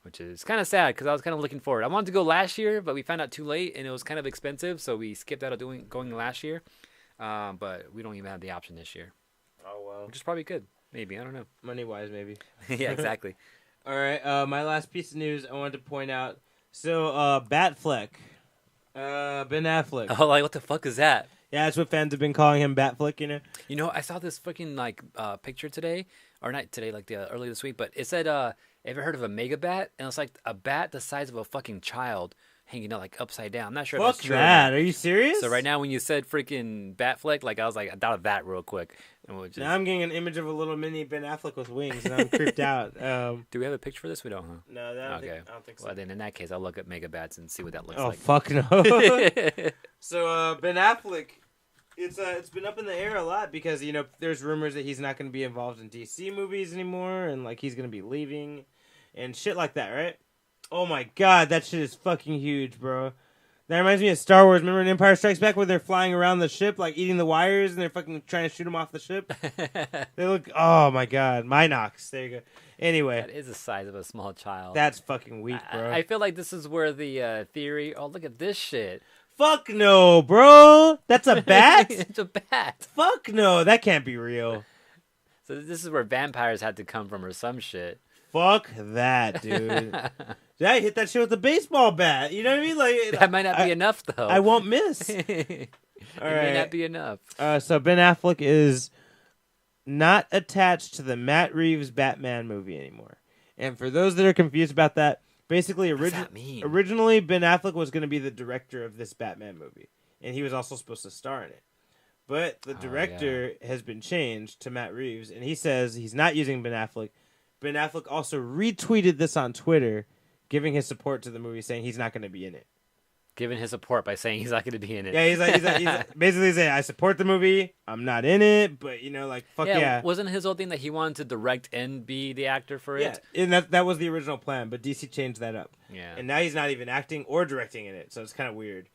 which is kind of sad because I was kind of looking forward. I wanted to go last year, but we found out too late and it was kind of expensive. So we skipped out of going last year. But we don't even have the option this year. Oh, well. Which is probably good. Maybe. I don't know. Money-wise, maybe. Yeah, exactly. All right, my last piece of news I wanted to point out. So, Batfleck. Ben Affleck. Oh, like, what the fuck is that? Yeah, that's what fans have been calling him, Batfleck, I saw this fucking, picture today or not today, like the earlier this week, but it said, ever heard of a mega bat? And it's like a bat the size of a fucking child hanging out like upside down. I'm not sure if Fuck that's true. that. Are you serious? So right now when you said freaking Batfleck, like I was like, I thought of that real quick. And we'll just... Now I'm getting an image of a little mini Ben Affleck with wings, and I'm creeped out. Do we have a picture for this? We don't, huh? No, I don't think so. Well, then in that case, I'll look at mega bats and see what that looks Oh, like. fuck no. So, Ben Affleck, it's been up in the air a lot because, you know, there's rumors that he's not going to be involved in DC movies anymore, and, like, he's going to be leaving, and shit like that, right? Oh my god, that shit is fucking huge, bro. That reminds me of Star Wars. Remember in Empire Strikes Back where they're flying around the ship, like, eating the wires, and they're fucking trying to shoot them off the ship? They look, oh my god, Minox. There you go. Anyway. That is the size of a small child. That's fucking weak, bro. I feel like this is where the theory, oh, look at this shit. Fuck no, bro. That's a bat? It's a bat. Fuck no, that can't be real. So this is where vampires had to come from or some shit. Fuck that, dude. I hit that shit with a baseball bat. You know what I mean? Like that might not be enough, though. I won't miss. It All may right. not be enough. So Ben Affleck is not attached to the Matt Reeves Batman movie anymore. And for those that are confused about that, basically What does that mean? originally Ben Affleck was going to be the director of this Batman movie. And he was also supposed to star in it. But the director has been changed to Matt Reeves, and he says he's not using Ben Affleck. Ben Affleck also retweeted this on Twitter, giving his support to the movie, saying he's not going to be in it. Giving his support by saying he's not going to be in it. Yeah, he's basically saying, I support the movie, I'm not in it, but, you know, like, fuck yeah. Wasn't his whole thing that he wanted to direct and be the actor for it? Yeah, and that was the original plan, but DC changed that up. Yeah. And now he's not even acting or directing in it, so it's kind of weird.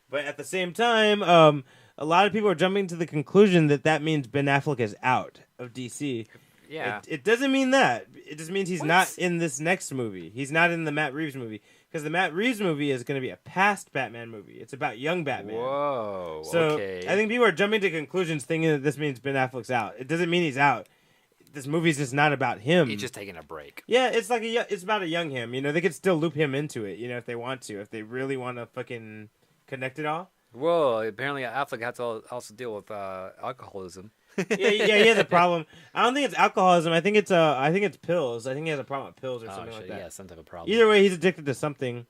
But at the same time, a lot of people are jumping to the conclusion that means Ben Affleck is out of DC. Yeah. It doesn't mean that. It just means he's not in this next movie. He's not in the Matt Reeves movie. Because the Matt Reeves movie is going to be a past Batman movie. It's about young Batman. Whoa. So okay. I think people are jumping to conclusions thinking that this means Ben Affleck's out. It doesn't mean he's out. This movie's just not about him. He's just taking a break. Yeah, it's about a young him. You know, they could still loop him into it, you know, if they want to. If they really want to fucking connect it all. Whoa, apparently Affleck had to also deal with alcoholism. yeah, he has a problem. I don't think it's alcoholism. I think it's pills. I think he has a problem with pills or something like that. Yeah, some type of problem. Either way, he's addicted to something.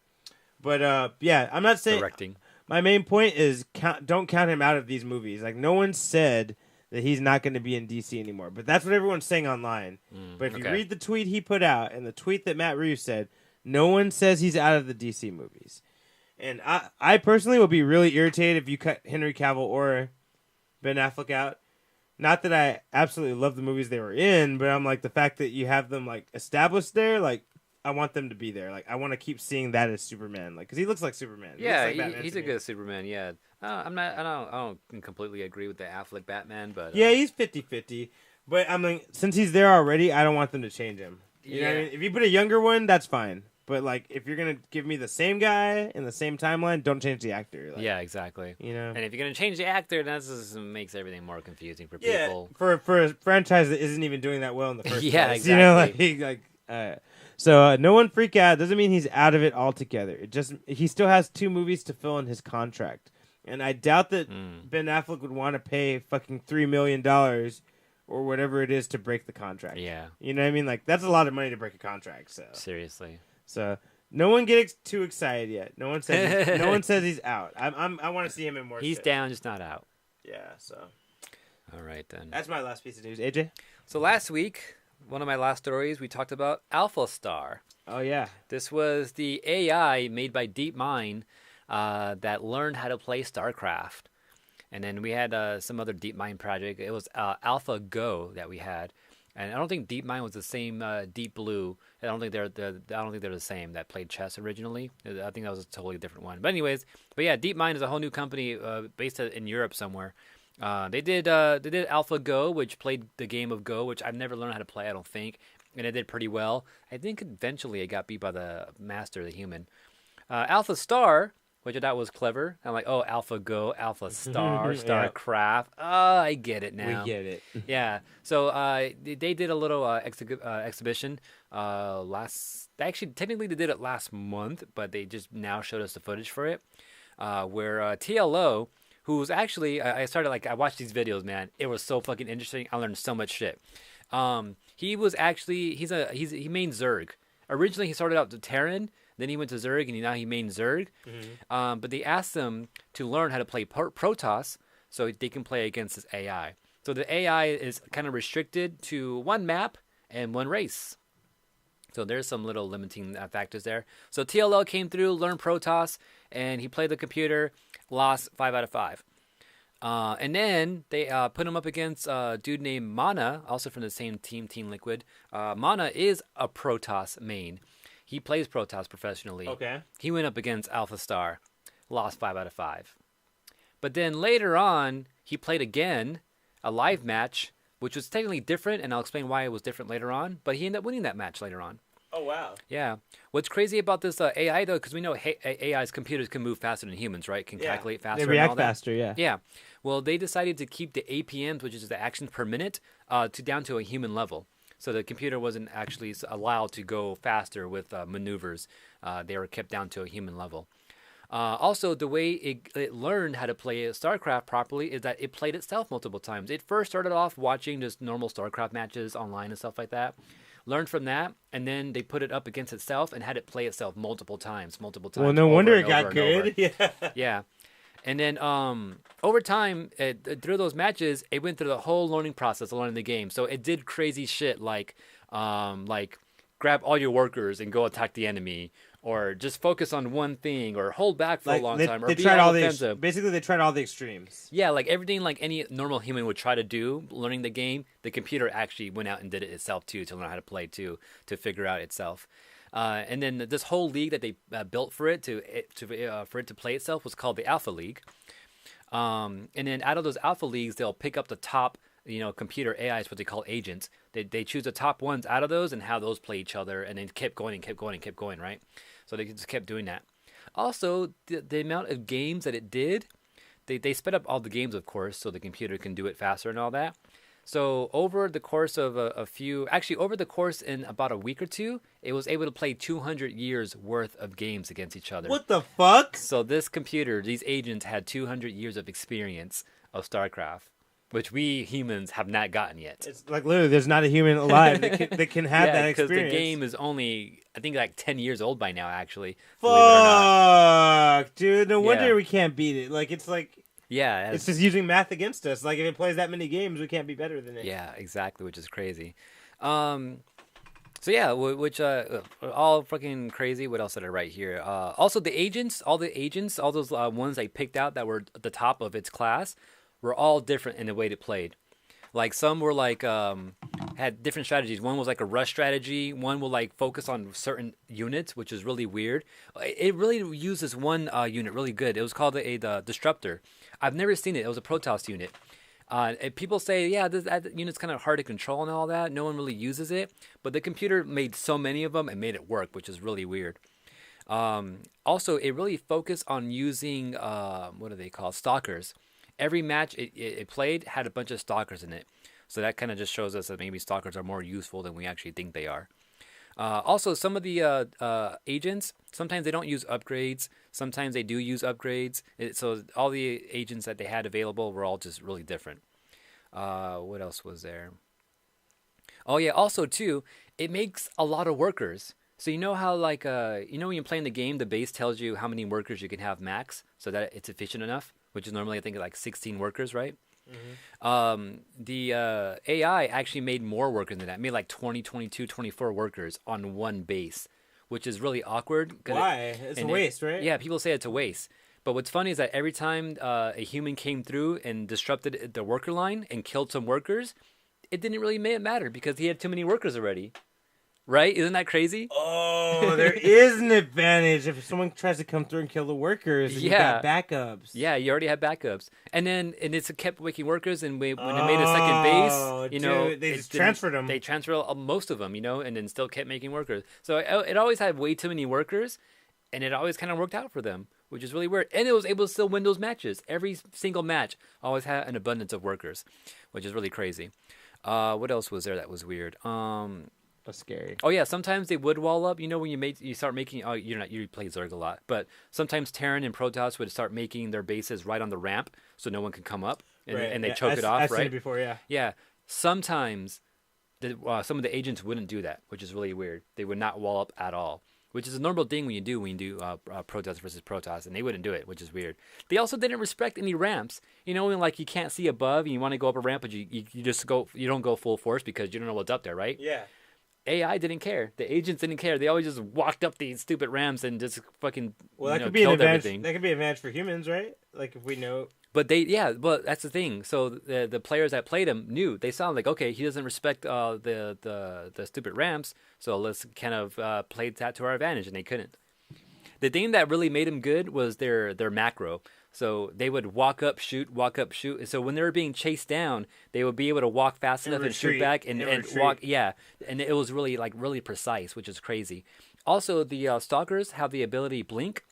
But yeah, I'm not saying. Directing. My main point is don't count him out of these movies. Like no one said that he's not going to be in DC anymore. But that's what everyone's saying online. But if you read the tweet he put out and the tweet that Matt Reeves said, no one says he's out of the DC movies. And I personally will be really irritated if you cut Henry Cavill or Ben Affleck out. Not that I absolutely love the movies they were in, but I'm like the fact that you have them like established there, like I want them to be there. Like I want to keep seeing that as Superman, like because he looks like Superman. Yeah, like he's a good Superman. Yeah, I don't completely agree with the Affleck Batman, but yeah, he's 50-50. But I mean, since he's there already, I don't want them to change him. You know what I mean? If you put a younger one, that's fine. But like, if you're gonna give me the same guy in the same timeline, don't change the actor. Like, yeah, exactly. You know, and if you're gonna change the actor, that just makes everything more confusing for yeah, people. for a franchise that isn't even doing that well in the first yeah, place. exactly. You know, so no one freak out. Doesn't mean he's out of it altogether. It just he still has 2 movies to fill in his contract, and I doubt that Ben Affleck would want to pay fucking $3 million or whatever it is to break the contract. Yeah, you know what I mean? Like that's a lot of money to break a contract. So seriously. So no one get too excited yet. No one says he's out. I want to see him in more. He's shit. down, just not out. Yeah. So. All right then. That's my last piece of news. AJ. So last week, one of my last stories, we talked about Alpha Star. Oh yeah. This was the AI made by DeepMind that learned how to play StarCraft. And then we had some other DeepMind project. It was AlphaGo that we had. And I don't think DeepMind was the same Deep Blue. I don't think they're the same that played chess originally. I think that was a totally different one. But yeah, DeepMind is a whole new company based in Europe somewhere. They did AlphaGo, which played the game of Go, which I've never learned how to play, I don't think, and it did pretty well. I think eventually it got beat by the master, the human. Alpha Star, which I thought was clever. I'm like, oh, AlphaGo, Alpha Star, StarCraft. Oh, I get it now. We get it. Yeah. So they did a little exhibition technically they did it last month, but they just now showed us the footage for it, where TLO, who's actually, I watched these videos, man. It was so fucking interesting. I learned so much shit. He was actually he mained Zerg. Originally, he started out to Terran, then he went to Zerg, and now he mained Zerg. But they asked him to learn how to play Protoss so they can play against his AI. So the AI is kind of restricted to one map and one race. So there's some little limiting factors there. So TLL came through, learned Protoss, and he played the computer, lost 5 out of 5. And then they put him up against a dude named Mana, also from the same team, Team Liquid. Mana is a Protoss main. He plays Protoss professionally. Okay. He went up against Alpha Star, lost 5 out of 5. But then later on, he played again, a live match, which was technically different, and I'll explain why it was different later on. But he ended up winning that match later on. Oh, wow. Yeah. What's crazy about this AI, though, because we know AI's computers can move faster than humans, right? Can calculate faster. They react and all that. faster, yeah. Yeah. Well, they decided to keep the APMs, which is the actions per minute, down to a human level. So the computer wasn't actually allowed to go faster with maneuvers. They were kept down to a human level. Also, the way it learned how to play StarCraft properly is that it played itself multiple times. It first started off watching just normal StarCraft matches online and stuff like that. Learned from that, and then they put it up against itself and had it play itself multiple times. Well, no wonder it got good. Yeah. Yeah. And then over time, through those matches, it went through the whole learning process of learning the game. So it did crazy shit like grab all your workers and go attack the enemy, or just focus on one thing, or hold back for a long time, or they be tried all offensive. Basically, they tried all the extremes. Yeah, like everything like any normal human would try to do, learning the game, the computer actually went out and did it itself too, to learn how to play too, to figure out itself. And then this whole league that they built for it to play itself was called the Alpha League. And then out of those Alpha Leagues, they'll pick up the top, computer AIs, what they call agents. They choose the top ones out of those and have those play each other, and then kept going and kept going and kept going, right? So they just kept doing that. Also, the amount of games that it did, they sped up all the games, of course, so the computer can do it faster and all that. So over the course of over the course in about a week or two, it was able to play 200 years worth of games against each other. What the fuck? So this computer, these agents had 200 years of experience of StarCraft, which we humans have not gotten yet. It's like literally, there's not a human alive that can have that experience. Because the game is only, I think, like 10 years old by now, actually. Fuck, dude. No wonder we can't beat it. Like, it's like... Yeah. It's just using math against us. Like, if it plays that many games, we can't be better than it. Yeah, exactly, which is crazy. So, yeah, which, all fucking crazy. What else did I write here? Also, all those ones I picked out that were at the top of its class were all different in the way they played. Like, some were like, had different strategies. One was like a rush strategy. One will like focus on certain units, which is really weird. It really used this one unit really good. It was called the Disruptor. I've never seen it. It was a Protoss unit. People say, yeah, that unit's kind of hard to control and all that. No one really uses it. But the computer made so many of them and made it work, which is really weird. Also, it really focused on using, what are they called? Stalkers. Every match it played had a bunch of stalkers in it. So that kind of just shows us that maybe stalkers are more useful than we actually think they are. Also, some of the agents, sometimes they don't use upgrades. Sometimes they do use upgrades. So all the agents that they had available were all just really different. What else was there? Oh, yeah. Also, too, it makes a lot of workers. So you know how, like, when you're playing the game, the base tells you how many workers you can have max so that it's efficient enough, which is normally, I think, like 16 workers, right? Mm-hmm. The AI actually made more workers than that. It made like 20, 22, 24 workers on one base, which is really awkward. Why? It's a waste, right? Yeah, people say it's a waste. But what's funny is that every time a human came through and disrupted the worker line and killed some workers, it didn't really matter because he had too many workers already. Right? Isn't that crazy? Oh, there is an advantage if someone tries to come through and kill the workers. And you got backups. Yeah, you already had backups. And it kept making workers, and when they made a second base, they just transferred them. They transferred most of them, and then still kept making workers. So it always had way too many workers, and it always kind of worked out for them, which is really weird. And it was able to still win those matches. Every single match always had an abundance of workers, which is really crazy. What else was there that was weird? That's scary. Oh yeah, sometimes they would wall up. When you start making. Oh, you play Zerg a lot, but sometimes Terran and Protoss would start making their bases right on the ramp, so no one can come up, and they choke it off. I've right? seen it before, yeah. Yeah. Sometimes some of the agents wouldn't do that, which is really weird. They would not wall up at all, which is a normal thing when you do Protoss versus Protoss, and they wouldn't do it, which is weird. They also didn't respect any ramps. You know, when like you can't see above and you want to go up a ramp, but you just go, you don't go full force because you don't know what's up there, right? Yeah. AI didn't care. The agents didn't care. They always just walked up these stupid ramps and just fucking Well, that could be an killed advantage. everything. That could be an advantage for humans, right? Like if we know. But that's the thing. So the players that played him knew. They saw like, okay, he doesn't respect the stupid ramps, so let's kind of play that to our advantage, and they couldn't. The thing that really made him good was their macro. So they would walk up, shoot. And so when they were being chased down, they would be able to walk fast enough and shoot back and walk. Yeah, and it was really precise, which is crazy. Also, the stalkers have the ability blink,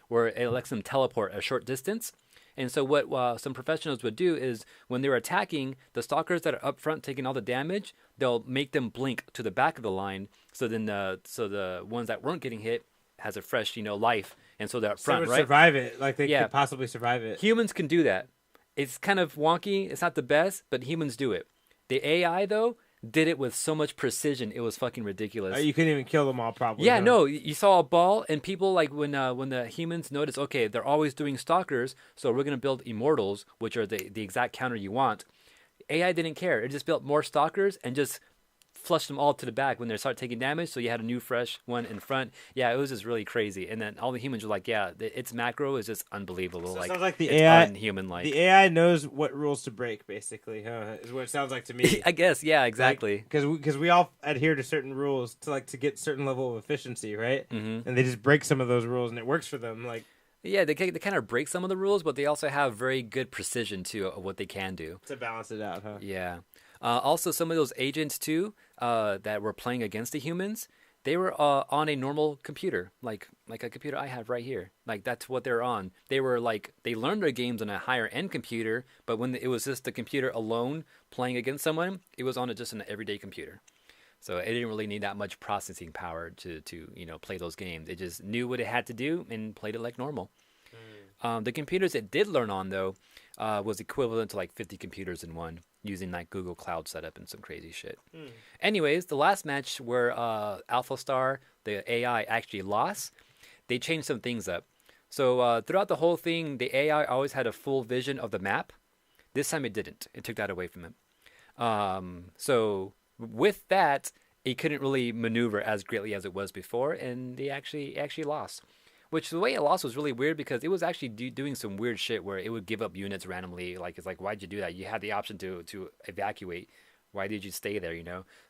where it lets them teleport a short distance. And so what some professionals would do is when they're attacking, the stalkers that are up front taking all the damage, they'll make them blink to the back of the line. So then the ones that weren't getting hit has a fresh, life. And so they're up front, right? Survive it. Like they could possibly survive it. Humans can do that. It's kind of wonky. It's not the best, but humans do it. The AI, though, did it with so much precision. It was fucking ridiculous. You couldn't even kill them all, probably. Yeah, no. You saw a ball, and people, like, when the humans notice, okay, they're always doing stalkers, so we're going to build immortals, which are the exact counter you want. AI didn't care. It just built more stalkers and just flushed them all to the back when they start taking damage, so you had a new fresh one in front. Yeah, it was just really crazy. And then all the humans were like, yeah, its macro is just unbelievable. So like, it sounds like the it's AI unhuman-like. The AI knows what rules to break, basically, huh? Is what it sounds like to me. I guess, yeah, exactly. Because we all adhere to certain rules to get certain level of efficiency, right? Mm-hmm. And they just break some of those rules, and it works for them. Like, yeah, they kind of break some of the rules, but they also have very good precision too of what they can do to balance it out, huh? Yeah. Also, some of those agents too that were playing against the humans, they were on a normal computer, like a computer I have right here. Like that's what they're on. They were like they learned their games on a higher end computer, but when it was just the computer alone playing against someone, it was on just an everyday computer. So it didn't really need that much processing power to play those games. It just knew what it had to do and played it like normal. The computers it did learn on, though, was equivalent to like 50 computers in one, using like Google Cloud setup and some crazy shit. Anyways, the last match where Alpha Star, the AI, actually lost, they changed some things up. So throughout the whole thing, the AI always had a full vision of the map. This time it didn't. It took that away from him. So with that, it couldn't really maneuver as greatly as it was before, and they actually lost. Which the way it lost was really weird because it was actually doing some weird shit where it would give up units randomly. Like it's like, why'd you do that? You had the option to evacuate. Why did you stay there?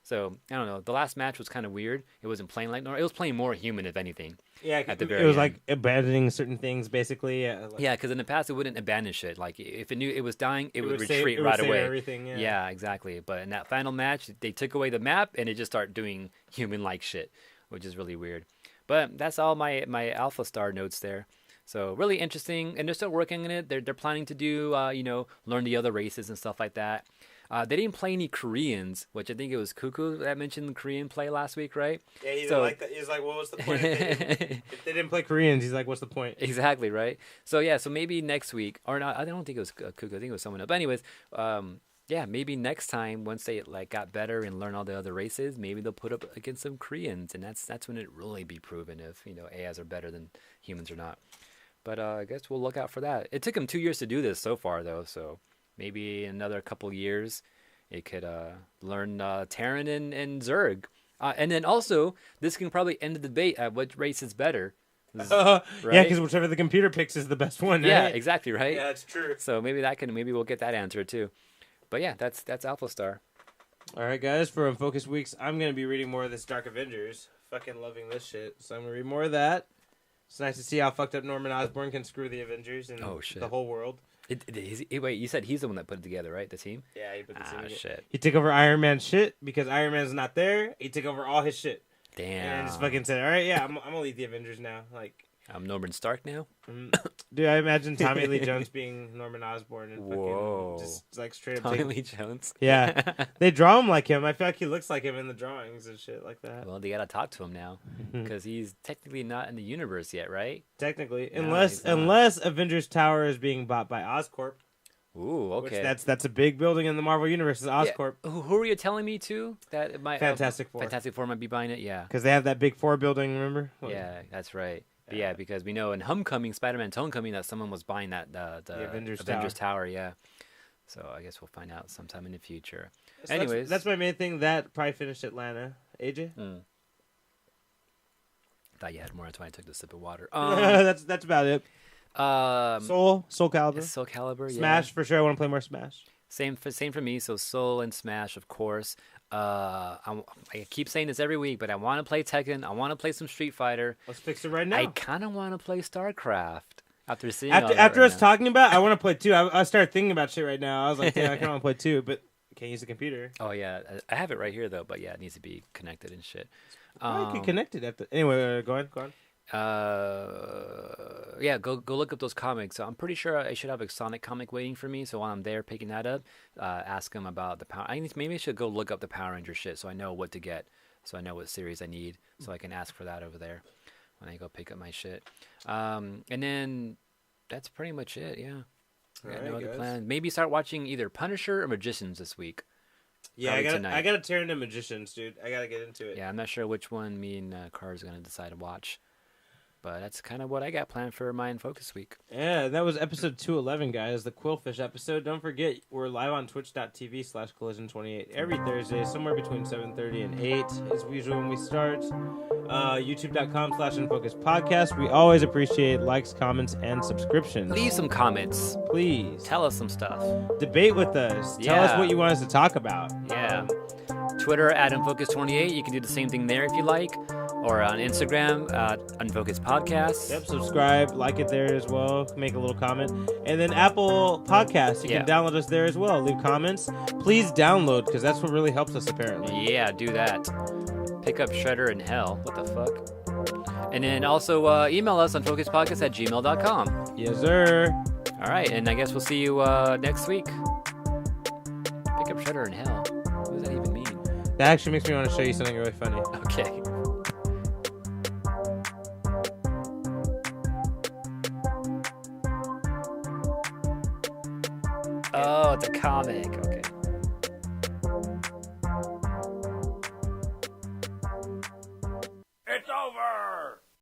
So I don't know. The last match was kind of weird. It wasn't playing like normal. It was playing more human, if anything. Yeah, at the very it was end. like abandoning certain things, basically. Yeah, because in the past it wouldn't abandon shit. Like if it knew it was dying, it would retreat it would right save away. Everything, yeah. Yeah, exactly. But in that final match, they took away the map and it just started doing human-like shit, which is really weird. But that's all my Alpha Star notes there. So really interesting, and they're still working on it. They're planning to do learn the other races and stuff like that. They didn't play any Koreans, which I think it was Cuckoo that mentioned the Korean play last week, right? Yeah, he didn't like that. He's like, what was the point? If they didn't play Koreans, he's like, what's the point? Exactly, right? So yeah, so maybe next week, or not, I don't think it was Cuckoo, I think it was someone else. But anyways, yeah, maybe next time once they like got better and learn all the other races, maybe they'll put up against some Koreans, and that's when it really be proven if AIs are better than humans or not. But I guess we'll look out for that. It took them 2 years to do this so far, though, so maybe another couple years it could learn Terran and Zerg. And then also, this can probably end the debate at what race is better. Right? Yeah, because whichever the computer picks is the best one, right? Yeah, exactly, right? Yeah, that's true. So maybe we'll get that answer too. But yeah, that's Alpha Star. All right, guys, for Unfocused Weeks, I'm going to be reading more of this Dark Avengers. Fucking loving this shit. So I'm going to read more of that. It's nice to see how fucked up Norman Osborn can screw the Avengers and the whole world. Wait, you said he's the one that put it together, right? The team? Yeah, he put the team together. Shit. He took over Iron Man's shit because Iron Man's not there. He took over all his shit. Damn. And just fucking said, all right, yeah, I'm going to lead the Avengers now. Like, I'm Norman Stark now? Dude, I imagine Tommy Lee Jones being Norman Osborn and fucking Whoa. just like straight up Tommy Lee Jones? Yeah. They draw him like him. I feel like he looks like him in the drawings and shit like that. Well, they gotta talk to him now because he's technically not in the universe yet, right? Technically. No, Unless Avengers Tower is being bought by Oscorp. Ooh, okay. Which that's a big building in the Marvel Universe. Is Oscorp. Yeah. Who are you telling me to that it might Fantastic Four. Fantastic Four might be buying it? Yeah. Because they have that big 4 building, remember? Yeah, that's right. But yeah, because we know in Homecoming, Spider-Man's Homecoming, that someone was buying that the Avengers Tower. Yeah. So I guess we'll find out sometime in the future. So Anyways, that's my main thing. That probably finished Atlanta. AJ? Thought you had more. That's why I took the sip of water. That's about it. Soul Calibur. Soul Calibur. Smash for sure. I want to play more Smash. Same for me. So Soul and Smash, of course. I keep saying this every week, but I want to play Tekken. I want to play some Street Fighter. Let's fix it right now. I kind of want to play StarCraft after seeing after us talking about it, I want to play 2. I started thinking about shit right now. I was like, yeah, I kind of want to play 2, but can't use the computer. Oh yeah, I have it right here though, but yeah, it needs to be connected and shit. I could connect it anyway. Go on. Yeah, go look up those comics. So I'm pretty sure I should have a Sonic comic waiting for me. So while I'm there picking that up, ask him about the Power. Maybe I should go look up the Power Ranger shit so I know what to get. So I know what series I need. So I can ask for that over there when I go pick up my shit. And then that's pretty much it. Yeah. I got no other plan. Maybe start watching either Punisher or Magicians this week. Yeah, I gotta tear into Magicians, dude. I gotta get into it. Yeah, I'm not sure which one me and Carr's gonna decide to watch. But that's kind of what I got planned for my Unfocused week. Yeah, that was episode 211, guys. The Quillfish episode. Don't forget, we're live on twitch.tv/collision28 every Thursday, somewhere between 7:30 and 8 is usually when we start. YouTube.com/Unfocused Podcast. We always appreciate likes, comments, and subscriptions. Leave some comments. Please. Tell us some stuff. Debate with us. Tell us what you want us to talk about. Yeah. Twitter at Unfocused28. You can do the same thing there if you like. Or on Instagram, Unfocused Podcast. Yep, subscribe, like it there as well. Make a little comment. And then Apple Podcasts, you can download us there as well. Leave comments. Please download, because that's what really helps us, apparently. Yeah, do that. Pick up Shredder in Hell. What the fuck? And then also email us on focusedpodcast@gmail.com. Yes, sir. All right, and I guess we'll see you next week. Pick up Shredder in Hell. What does that even mean? That actually makes me want to show you something really funny. Okay. Oh, it's a comic. Okay. It's over!